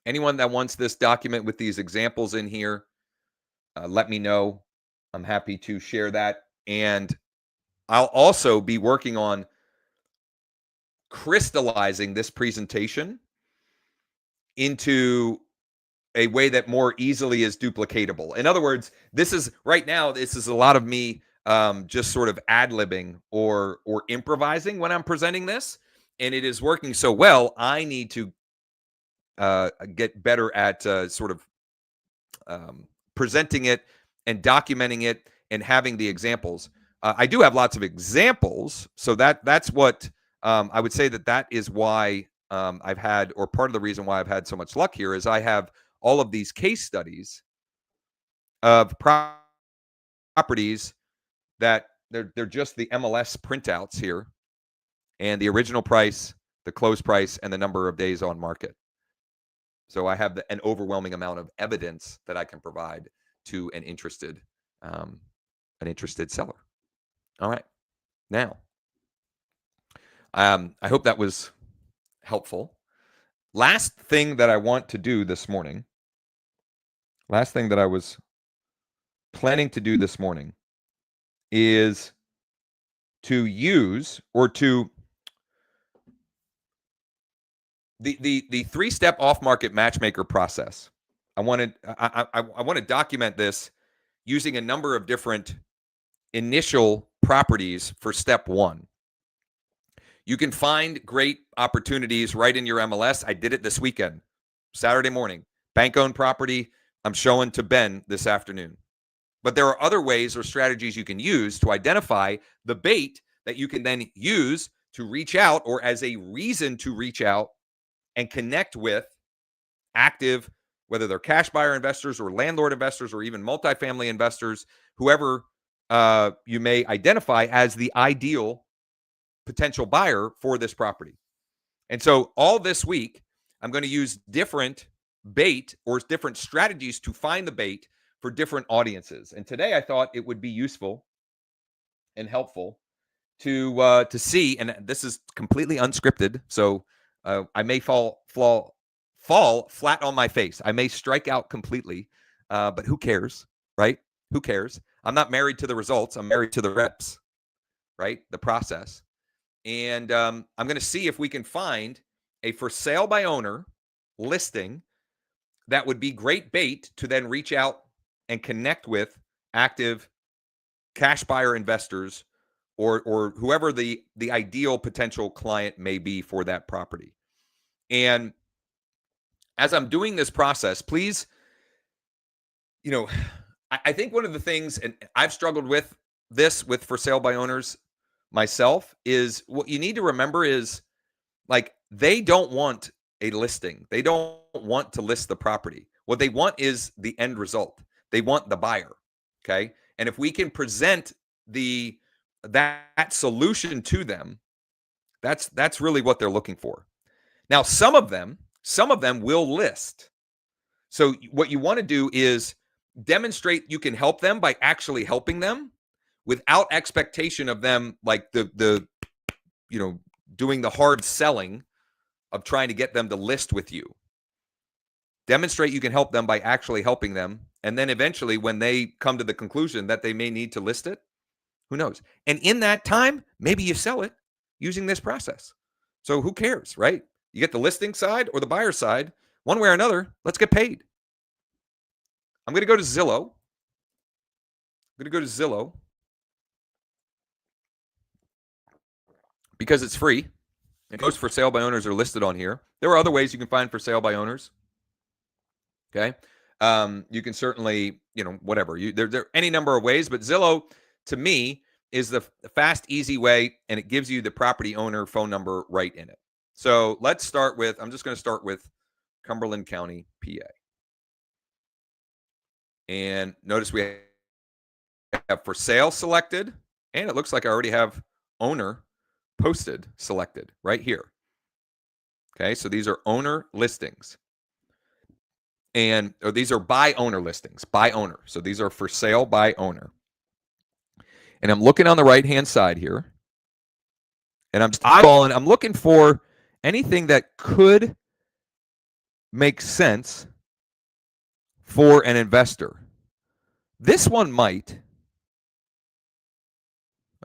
Anyone that wants this document with these examples in here, let me know. I'm happy to share that. And I'll also be working on crystallizing this presentation into a way that more easily is duplicatable. In other words, this is a lot of me just sort of ad-libbing or improvising when I'm presenting this. And it is working so well, I need to get better at presenting it and documenting it and having the examples. I do have lots of examples, so that's what I would say that is why I've had, or part of the reason why I've had so much luck here is I have all of these case studies of properties that they're just the MLS printouts here, and the original price, the close price, and the number of days on market. So I have an overwhelming amount of evidence that I can provide to an interested seller. All right. Now, I hope that was helpful. Last thing that I want to do this morning, last thing that I was planning to do this morning is to use or to the 3-step off-market matchmaker process. I want to document this using a number of different initial properties for step 1. You can find great opportunities right in your MLS. I did it this weekend, Saturday morning. Bank-owned property, I'm showing to Ben this afternoon. But there are other ways or strategies you can use to identify the bait that you can then use to reach out or as a reason to reach out and connect with active, whether they're cash buyer investors or landlord investors or even multifamily investors, whoever you may identify as the ideal potential buyer for this property. And so all this week, I'm going to use different bait or different strategies to find the bait for different audiences. And today I thought it would be useful and helpful to see, and this is completely unscripted, so I may fall flat on my face. I may strike out completely, but who cares, right? Who cares? I'm not married to the results. I'm married to the reps, right? The process. And I'm going to see if we can find a for sale by owner listing that would be great bait to then reach out and connect with active cash buyer investors or whoever the ideal potential client may be for that property. And as I'm doing this process, please, I think one of the things, and I've struggled with this with for sale by owners myself, is what you need to remember is like they don't want a listing. They don't want to list the property. What they want is the end result. They want the buyer. Okay. And if we can present that solution to them, that's really what they're looking for. Now, some of them will list. So what you want to do is demonstrate you can help them by actually helping them without expectation of them like the doing the hard selling of trying to get them to list with you. Demonstrate you can help them by actually helping them. And then eventually when they come to the conclusion that they may need to list it, who knows? And in that time, maybe you sell it using this process. So who cares, right? You get the listing side or the buyer side, one way or another, let's get paid. I'm going to go to Zillow. Because it's free. And most for sale by owners are listed on here. There are other ways you can find for sale by owners. Okay. You can certainly, whatever. There are any number of ways, but Zillow, to me, is the fast, easy way, and it gives you the property owner phone number right in it. So let's start with, I'm just going to start with Cumberland County, PA. And notice we have for sale selected, and it looks like I already have owner posted selected right here. Okay, so these are owner listings. And these are by owner listings, by owner. So these are for sale by owner. And I'm looking on the right-hand side here. And I'm just eyeballing. I'm looking for anything that could make sense for an investor. This one might.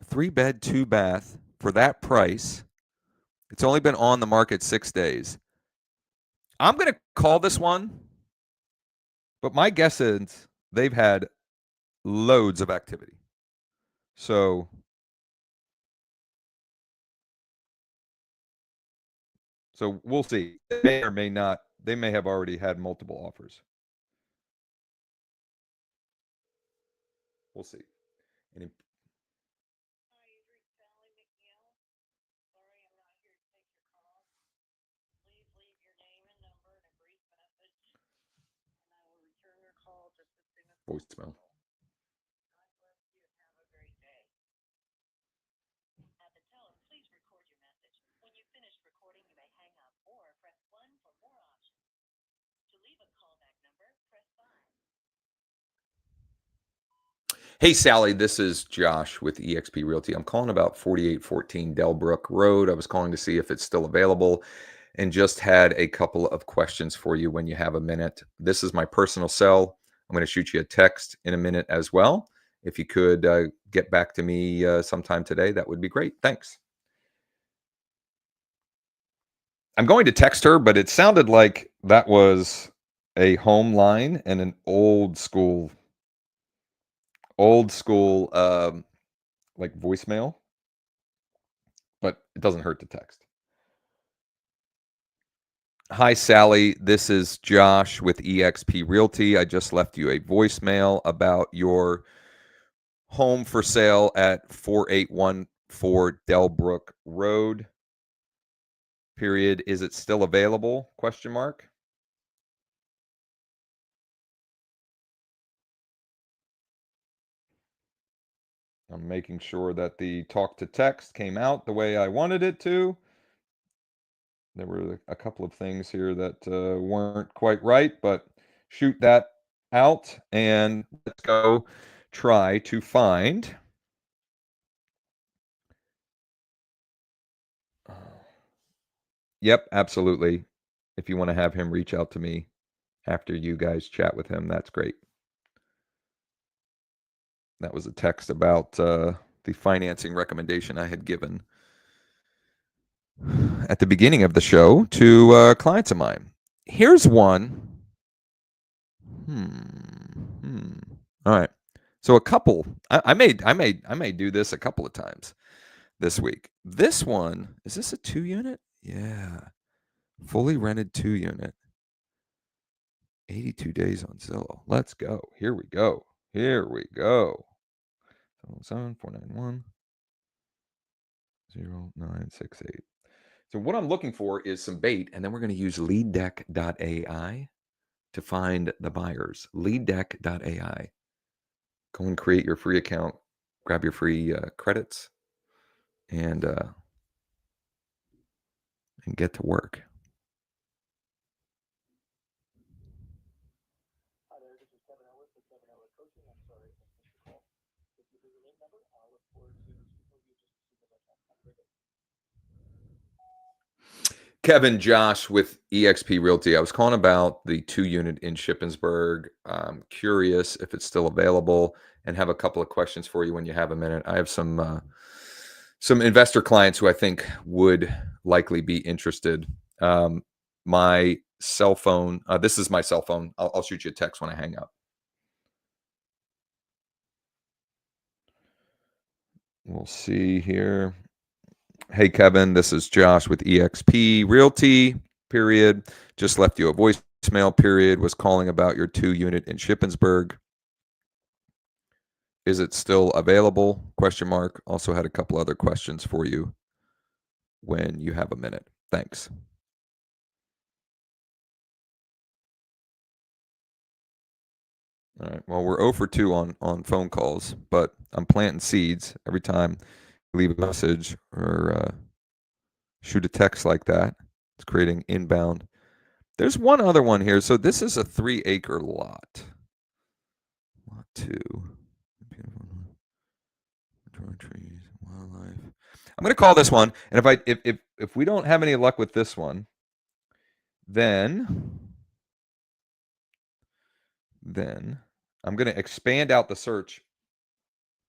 A 3-bed, 2-bath for that price. It's only been on the market 6 days. I'm going to call this one, but my guess is they've had loads of activity. So we'll see. They may or may not. They may have already had multiple offers. We'll see. Voicemail. Hey, Sally, this is Josh with eXp Realty. I'm calling about 4814 Delbrook Road. I was calling to see if it's still available and just had a couple of questions for you when you have a minute. This is my personal cell. I'm going to shoot you a text in a minute as well. If you could get back to me sometime today, that would be great. Thanks. I'm going to text her, but it sounded like that was a home line and an old school like voicemail, but it doesn't hurt to text. Hi, Sally. This is Josh with eXp Realty. I just left you a voicemail about your home for sale at 4814 Delbrook Road. Period. Is it still available? Question mark. I'm making sure that the talk to text came out the way I wanted it to. There were a couple of things here that weren't quite right, but shoot that out and let's go try to find yep, absolutely. If you want to have him reach out to me after you guys chat with him, that's great. That was a text about the financing recommendation I had given at the beginning of the show to clients of mine. Here's one. All right. So a couple. I may do this a couple of times this week. This one, is this a 2-unit? Yeah. Fully rented 2-unit. 82 days on Zillow. Let's go. Here we go. 77491 0968. So what I'm looking for is some bait, and then we're going to use leaddeck.ai to find the buyers. Leaddeck.ai. Go and create your free account, grab your free credits, and get to work. Hi there, this is Kevin Ellis with Kevin Ellis Coaching. I'm sorry I missed your call. If you leave your name number, I'll look forward to speaking with you just as soon as I can. Have a great day. Kevin, Josh with eXp Realty. I was calling about the 2-unit in Shippensburg. I'm curious if it's still available and have a couple of questions for you when you have a minute. I have some investor clients who I think would likely be interested. My cell phone, this is my cell phone. I'll shoot you a text when I hang up. We'll see here. Hey, Kevin, this is Josh with eXp Realty, period. Just left you a voicemail, period. Was calling about your 2-unit in Shippensburg. Is it still available? Question mark. Also had a couple other questions for you when you have a minute. Thanks. All right. Well, we're 0 for 2 on phone calls, but I'm planting seeds every time you leave a message or shoot a text like that. It's creating inbound. There's one other one here. So this is a 3-acre lot. Lot 2. Dry trees, wildlife. I'm going to call this one, and if we don't have any luck with this one, then I'm going to expand out the search.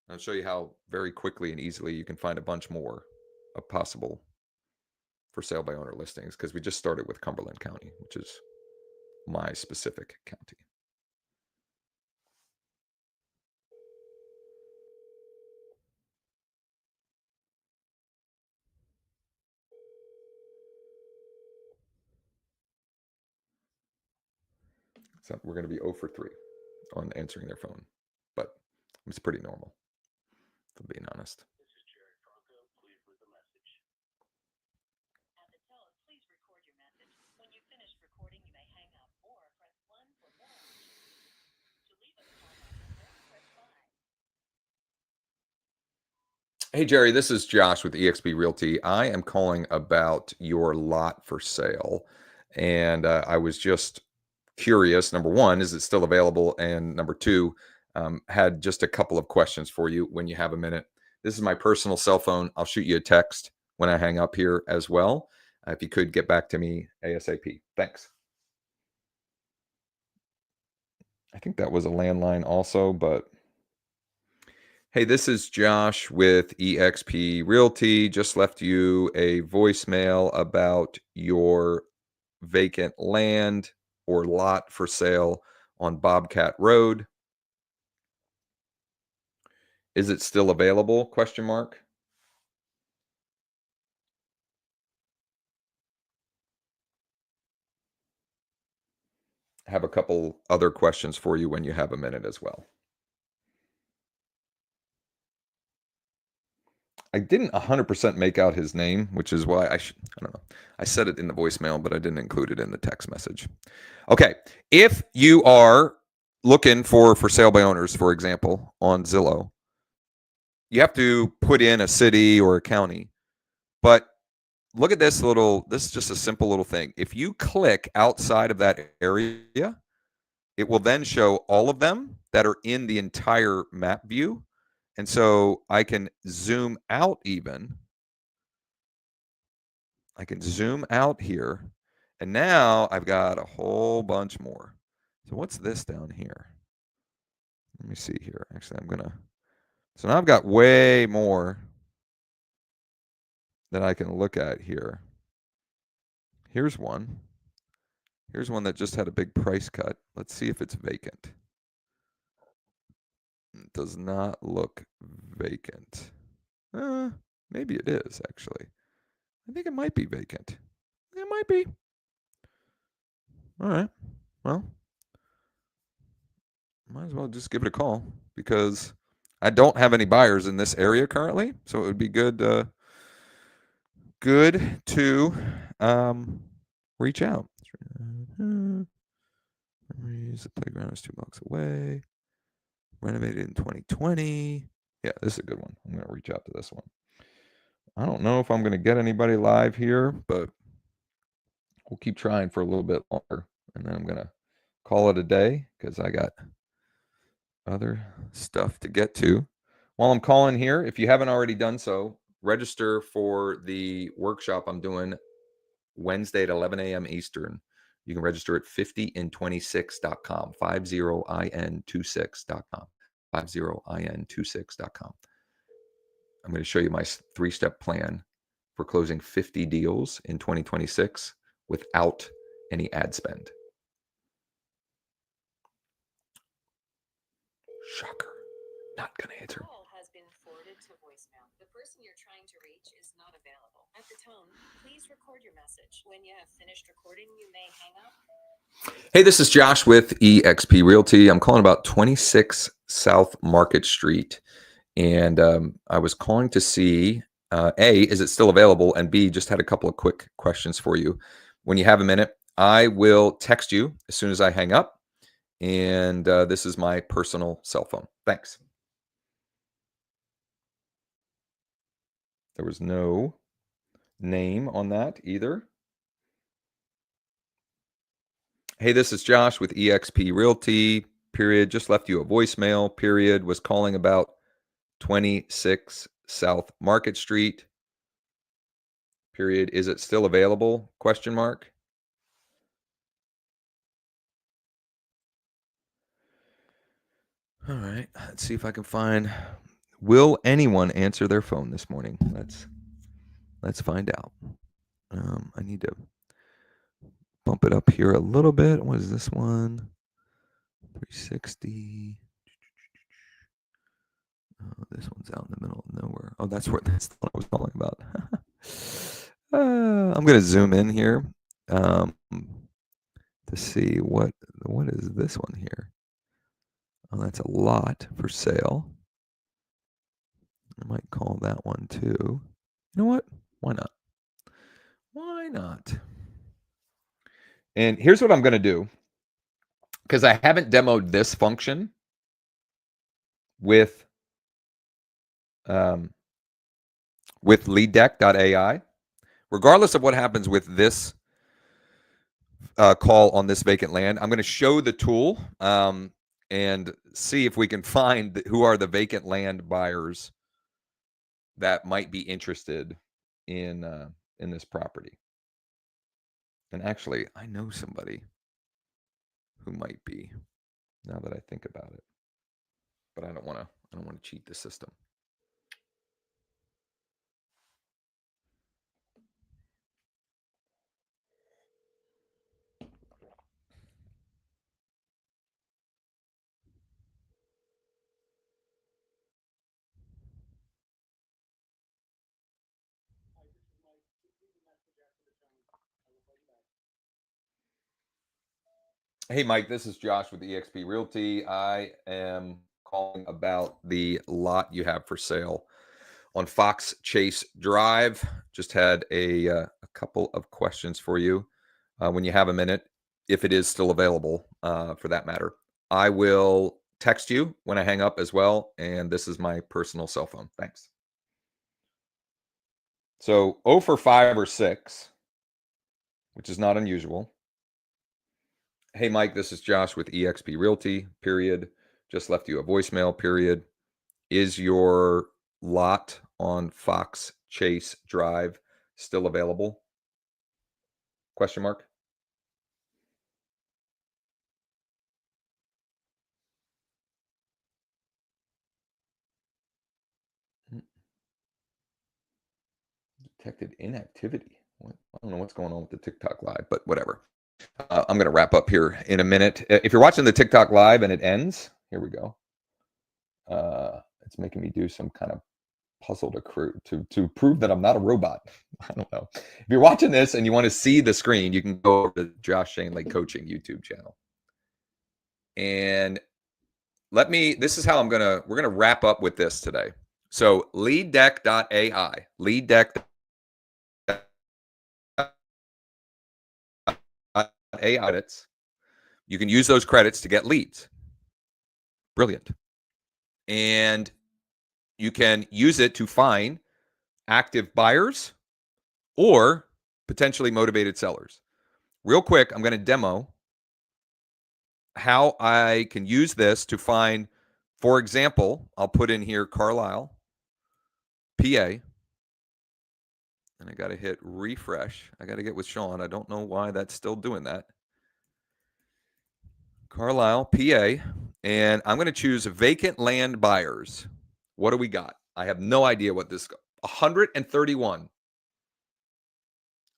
I'll show you how very quickly and easily you can find a bunch more of possible for sale by owner listings, because we just started with Cumberland County, which is my specific county. So we're going to be 0 for 3 on answering their phone, but it's pretty normal, if I'm being honest. Hey, Jerry, this is Josh with eXp Realty. I am calling about your lot for sale. And I was just curious, number one, is it still available? And number two, had just a couple of questions for you when you have a minute. This is my personal cell phone. I'll shoot you a text when I hang up here as well. If you could get back to me ASAP. Thanks. I think that was a landline also, but hey, this is Josh with eXp Realty. Just left you a voicemail about your vacant land or lot for sale on Bobcat Road. Is it still available? Question mark. I have a couple other questions for you when you have a minute as well. I didn't 100% make out his name, which is why I don't know. I said it in the voicemail, but I didn't include it in the text message. Okay. If you are looking for sale by owners, for example, on Zillow, you have to put in a city or a county. But look at this is just a simple little thing. If you click outside of that area, it will then show all of them that are in the entire map view. And so I can zoom out even. I can zoom out here. And now I've got a whole bunch more. So what's this down here? Let me see here. Actually, so now I've got way more that I can look at here. Here's one. Here's one that just had a big price cut. Let's see if it's vacant. It does not look vacant. Maybe it is, actually. I think it might be vacant. It might be. All right. Well, might as well just give it a call because I don't have any buyers in this area currently. So it would be good to reach out. The playground is 2 blocks away. Renovated in 2020. Yeah, this is a good one. I'm going to reach out to this one. I don't know if I'm going to get anybody live here, but we'll keep trying for a little bit longer. And then I'm going to call it a day because I got other stuff to get to. While I'm calling here, if you haven't already done so, register for the workshop I'm doing Wednesday at 11 a.m. Eastern. You can register at 50in26.com, 50in26.com, 50in26.com. I'm going to show you my 3-step plan for closing 50 deals in 2026 without any ad spend. Shocker. Not going to answer. Call has been forwarded to voicemail. The person you're trying to reach is not available. At the tone, please record your message. When you have finished recording, you may hang up. Hey, this is Josh with eXp Realty. I'm calling about 26 South Market Street. And I was calling to see, A, is it still available? And B, just had a couple of quick questions for you. When you have a minute, I will text you as soon as I hang up. And this is my personal cell phone. Thanks. There was no name on that either. Hey, this is Josh with eXp Realty, period. Just left you a voicemail, period. Was calling about 26 South Market Street, period. Is it still available? Question mark. All right, let's see if I can find. Will anyone answer their phone this morning? Let's find out. I need to bump it up here a little bit. What is this one? 360. Oh, this one's out in the middle of nowhere. Oh, that's what I was calling about. I'm going to zoom in here to see what is this one here. Oh, that's a lot for sale. I might call that one too. You know what? Why not? Why not? And here's what I'm going to do, because I haven't demoed this function with leaddeck.ai. Regardless of what happens with this call on this vacant land, I'm going to show the tool and see if we can find who are the vacant land buyers that might be interested in this property. And actually, I know somebody who might be, now that I think about it. But I don't want to cheat the system. Hey, Mike, this is Josh with eXp Realty. I am calling about the lot you have for sale on Fox Chase Drive. Just had a couple of questions for you when you have a minute, if it is still available for that matter. I will text you when I hang up as well, and this is my personal cell phone. Thanks. So 0 for 5 or 6, which is not unusual. Hey, Mike, this is Josh with eXp Realty, period. Just left you a voicemail, period. Is your lot on Fox Chase Drive still available? Question mark. Detected inactivity. I don't know what's going on with the TikTok live, but whatever. I'm going to wrap up here in a minute. If you're watching the TikTok live and it ends, here we go. It's making me do some kind of puzzle to prove that I'm not a robot. I don't know. If you're watching this and you want to see the screen, you can go over to Josh Schoenly Coaching YouTube channel. And this is how we're going to wrap up with this today. So leaddeck.ai, leaddeck.ai credits. You can use those credits to get leads. Brilliant. And you can use it to find active buyers or potentially motivated sellers. Real quick, I'm going to demo how I can use this to find, for example, I'll put in here Carlisle, PA. And I got to hit refresh. I got to get with Sean. I don't know why that's still doing that. Carlisle, PA. And I'm going to choose vacant land buyers. What do we got? I have no idea what this is. 131.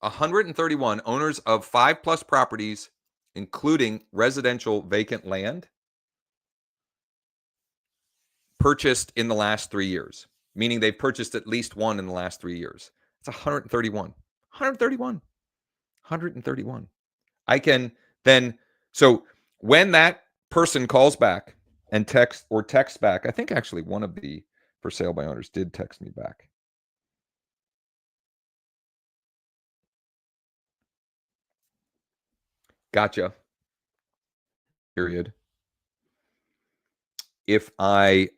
131 owners of 5+ properties, including residential vacant land, purchased in the last 3 years, meaning they've purchased at least one in the last 3 years. It's 131. 131. 131. I can then, so when that person calls back and texts back, I think actually one of the for sale by owners did text me back. Gotcha. Period. If I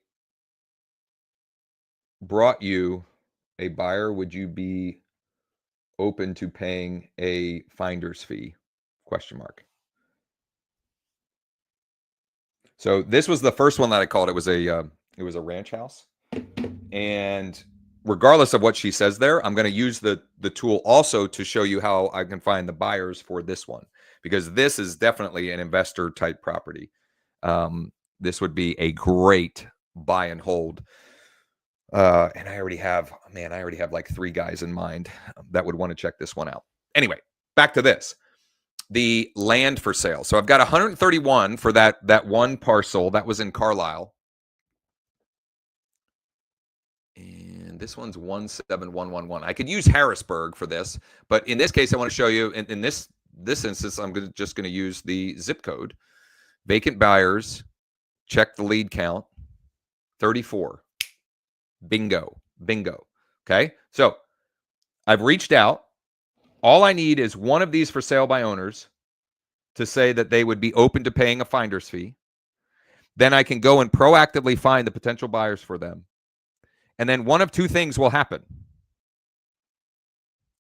brought you a buyer, would you be open to paying a finder's fee? Question mark. So this was the first one that I called. It was a ranch house. And regardless of what she says there, I'm going to use the tool also to show you how I can find the buyers for this one, because this is definitely an investor type property. This would be a great buy and hold. And I already have like 3 guys in mind that would want to check this one out. Anyway, back to this. The land for sale. So I've got 131 for that one parcel that was in Carlisle. And this one's 17111. I could use Harrisburg for this, but in this case, I want to show you in this instance, I'm just going to use the zip code. Vacant buyers, check the lead count, 34. Bingo. Okay. So I've reached out. All I need is one of these for sale by owners to say that they would be open to paying a finder's fee. Then I can go and proactively find the potential buyers for them. And then one of 2 things will happen.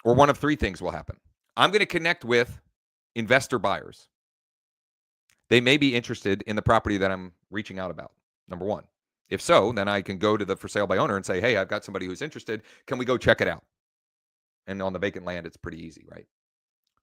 Or one of 3 things will happen. I'm going to connect with investor buyers. they may be interested in the property that I'm reaching out about, number one. If so, then I can go to the for sale by owner and say, hey, I've got somebody who's interested. Can we go check it out? And on the vacant land, it's pretty easy, right?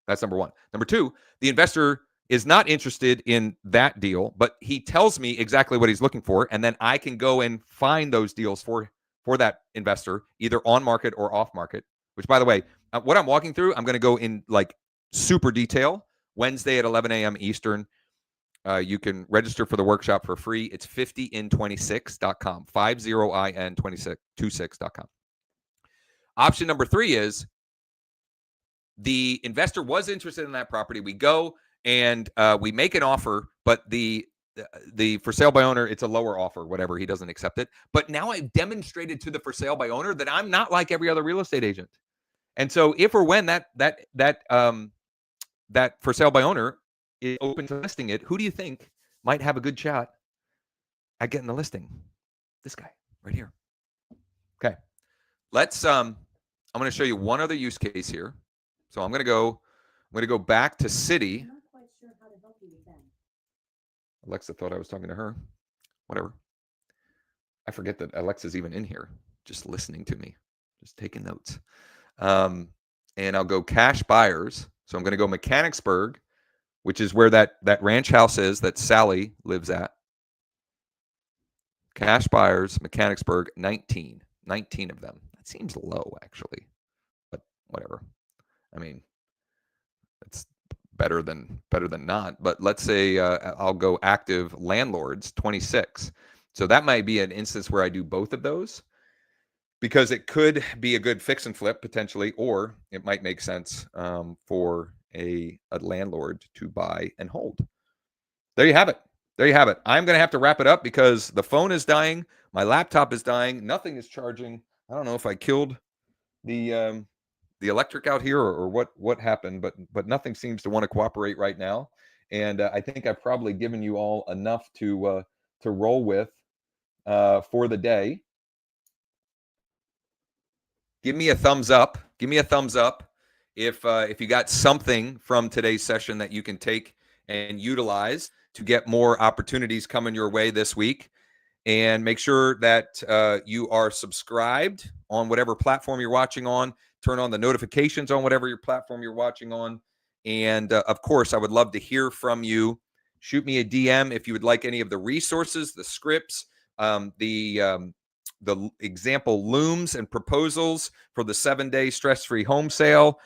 That's number one. Number two, the investor is not interested in that deal, but he tells me exactly what he's looking for, and then I can go and find those deals for that investor, either on market or off market, which, by the way, what I'm walking through, I'm going to go in like super detail Wednesday at 11 a.m. Eastern. You can register for the workshop for free. It's 50in26.com, 50in26.com. Option number three is the investor was interested in that property. We go and we make an offer, but the for sale by owner, it's a lower offer, whatever. He doesn't accept it. But now I've demonstrated to the for sale by owner that I'm not like every other real estate agent. And so if or when that for sale by owner is open to listing it, who do you think might have a good shot at getting the listing? This guy right here. Okay. Let's I'm going to show you one other use case here. So I'm going to go back to City. I'm not quite sure how to help you with that. Alexa thought I was talking to her. Whatever. I forget that Alexa's even in here, just listening to me, just taking notes. And I'll go cash buyers. So I'm going to go Mechanicsburg, which is where that ranch house is that Sally lives at. Cash buyers, Mechanicsburg, 19 of them. That seems low, actually, but whatever. I mean, it's better than not. But let's say I'll go active landlords, 26. So that might be an instance where I do both of those, because it could be a good fix and flip potentially, or it might make sense for a landlord to buy and hold. There you have it. I'm going to have to wrap it up because the phone is dying. My laptop is dying. Nothing is charging. I don't know if I killed the electric out here or what happened, but nothing seems to want to cooperate right now. And I think I've probably given you all enough to roll with for the day. Give me a thumbs up. If you got something from today's session that you can take and utilize to get more opportunities coming your way this week. And make sure that you are subscribed on whatever platform you're watching on. Turn on the notifications on whatever your platform you're watching on. And of course, I would love to hear from you. Shoot me a DM if you would like any of the resources, the scripts, the example looms and proposals for the 7-day stress-free home sale.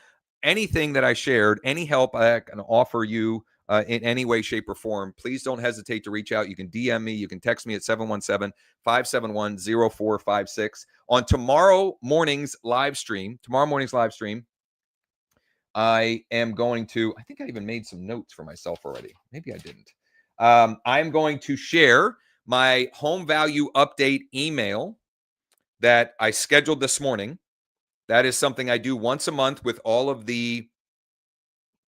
Anything that I shared, any help I can offer you in any way, shape, or form, please don't hesitate to reach out. You can DM me. You can text me at 717-571-0456. On tomorrow morning's live stream, I am going to, I think I even made some notes for myself already. Maybe I didn't. I'm going to share my home value update email that I scheduled this morning. That is something I do once a month with all of the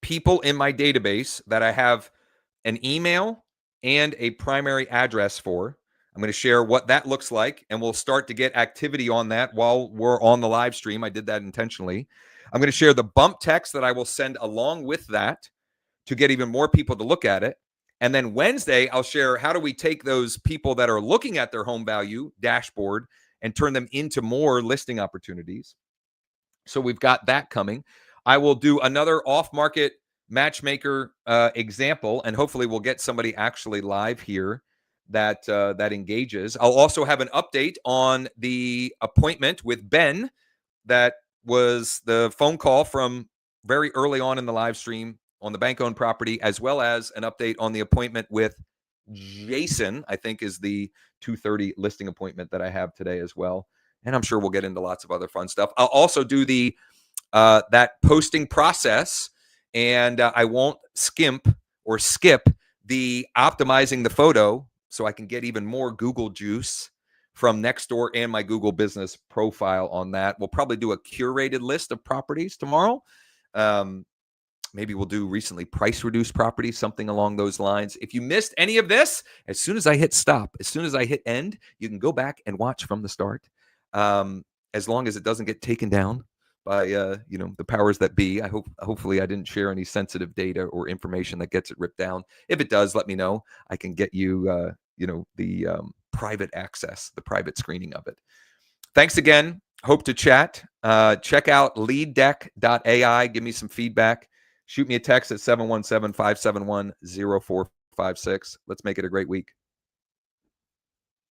people in my database that I have an email and a primary address for. I'm going to share what that looks like, and we'll start to get activity on that while we're on the live stream. I did that intentionally. I'm going to share the bump text that I will send along with that to get even more people to look at it. And then Wednesday, I'll share how do we take those people that are looking at their home value dashboard and turn them into more listing opportunities. So we've got that coming. I will do another off-market matchmaker example, and hopefully we'll get somebody actually live here that engages. I'll also have an update on the appointment with Ben. That was the phone call from very early on in the live stream on the bank-owned property, as well as an update on the appointment with Jason, I think is the 2:30 listing appointment that I have today as well. And I'm sure we'll get into lots of other fun stuff. I'll also do the that posting process, and I won't skip the optimizing the photo so I can get even more Google juice from Nextdoor and my Google business profile on that. We'll probably do a curated list of properties tomorrow. Maybe we'll do recently price reduced properties, something along those lines. If you missed any of this, as soon as I hit stop, as soon as I hit end, you can go back and watch from the start. As long as it doesn't get taken down by you know, the powers that be. Hopefully I didn't share any sensitive data or information that gets it ripped down. If it does, let me know. I can get you you know, the private access, the private screening of it. Thanks again. Hope to chat. Check out leaddeck.ai. Give me some feedback. Shoot me a text at 717-571-0456. Let's make it a great week.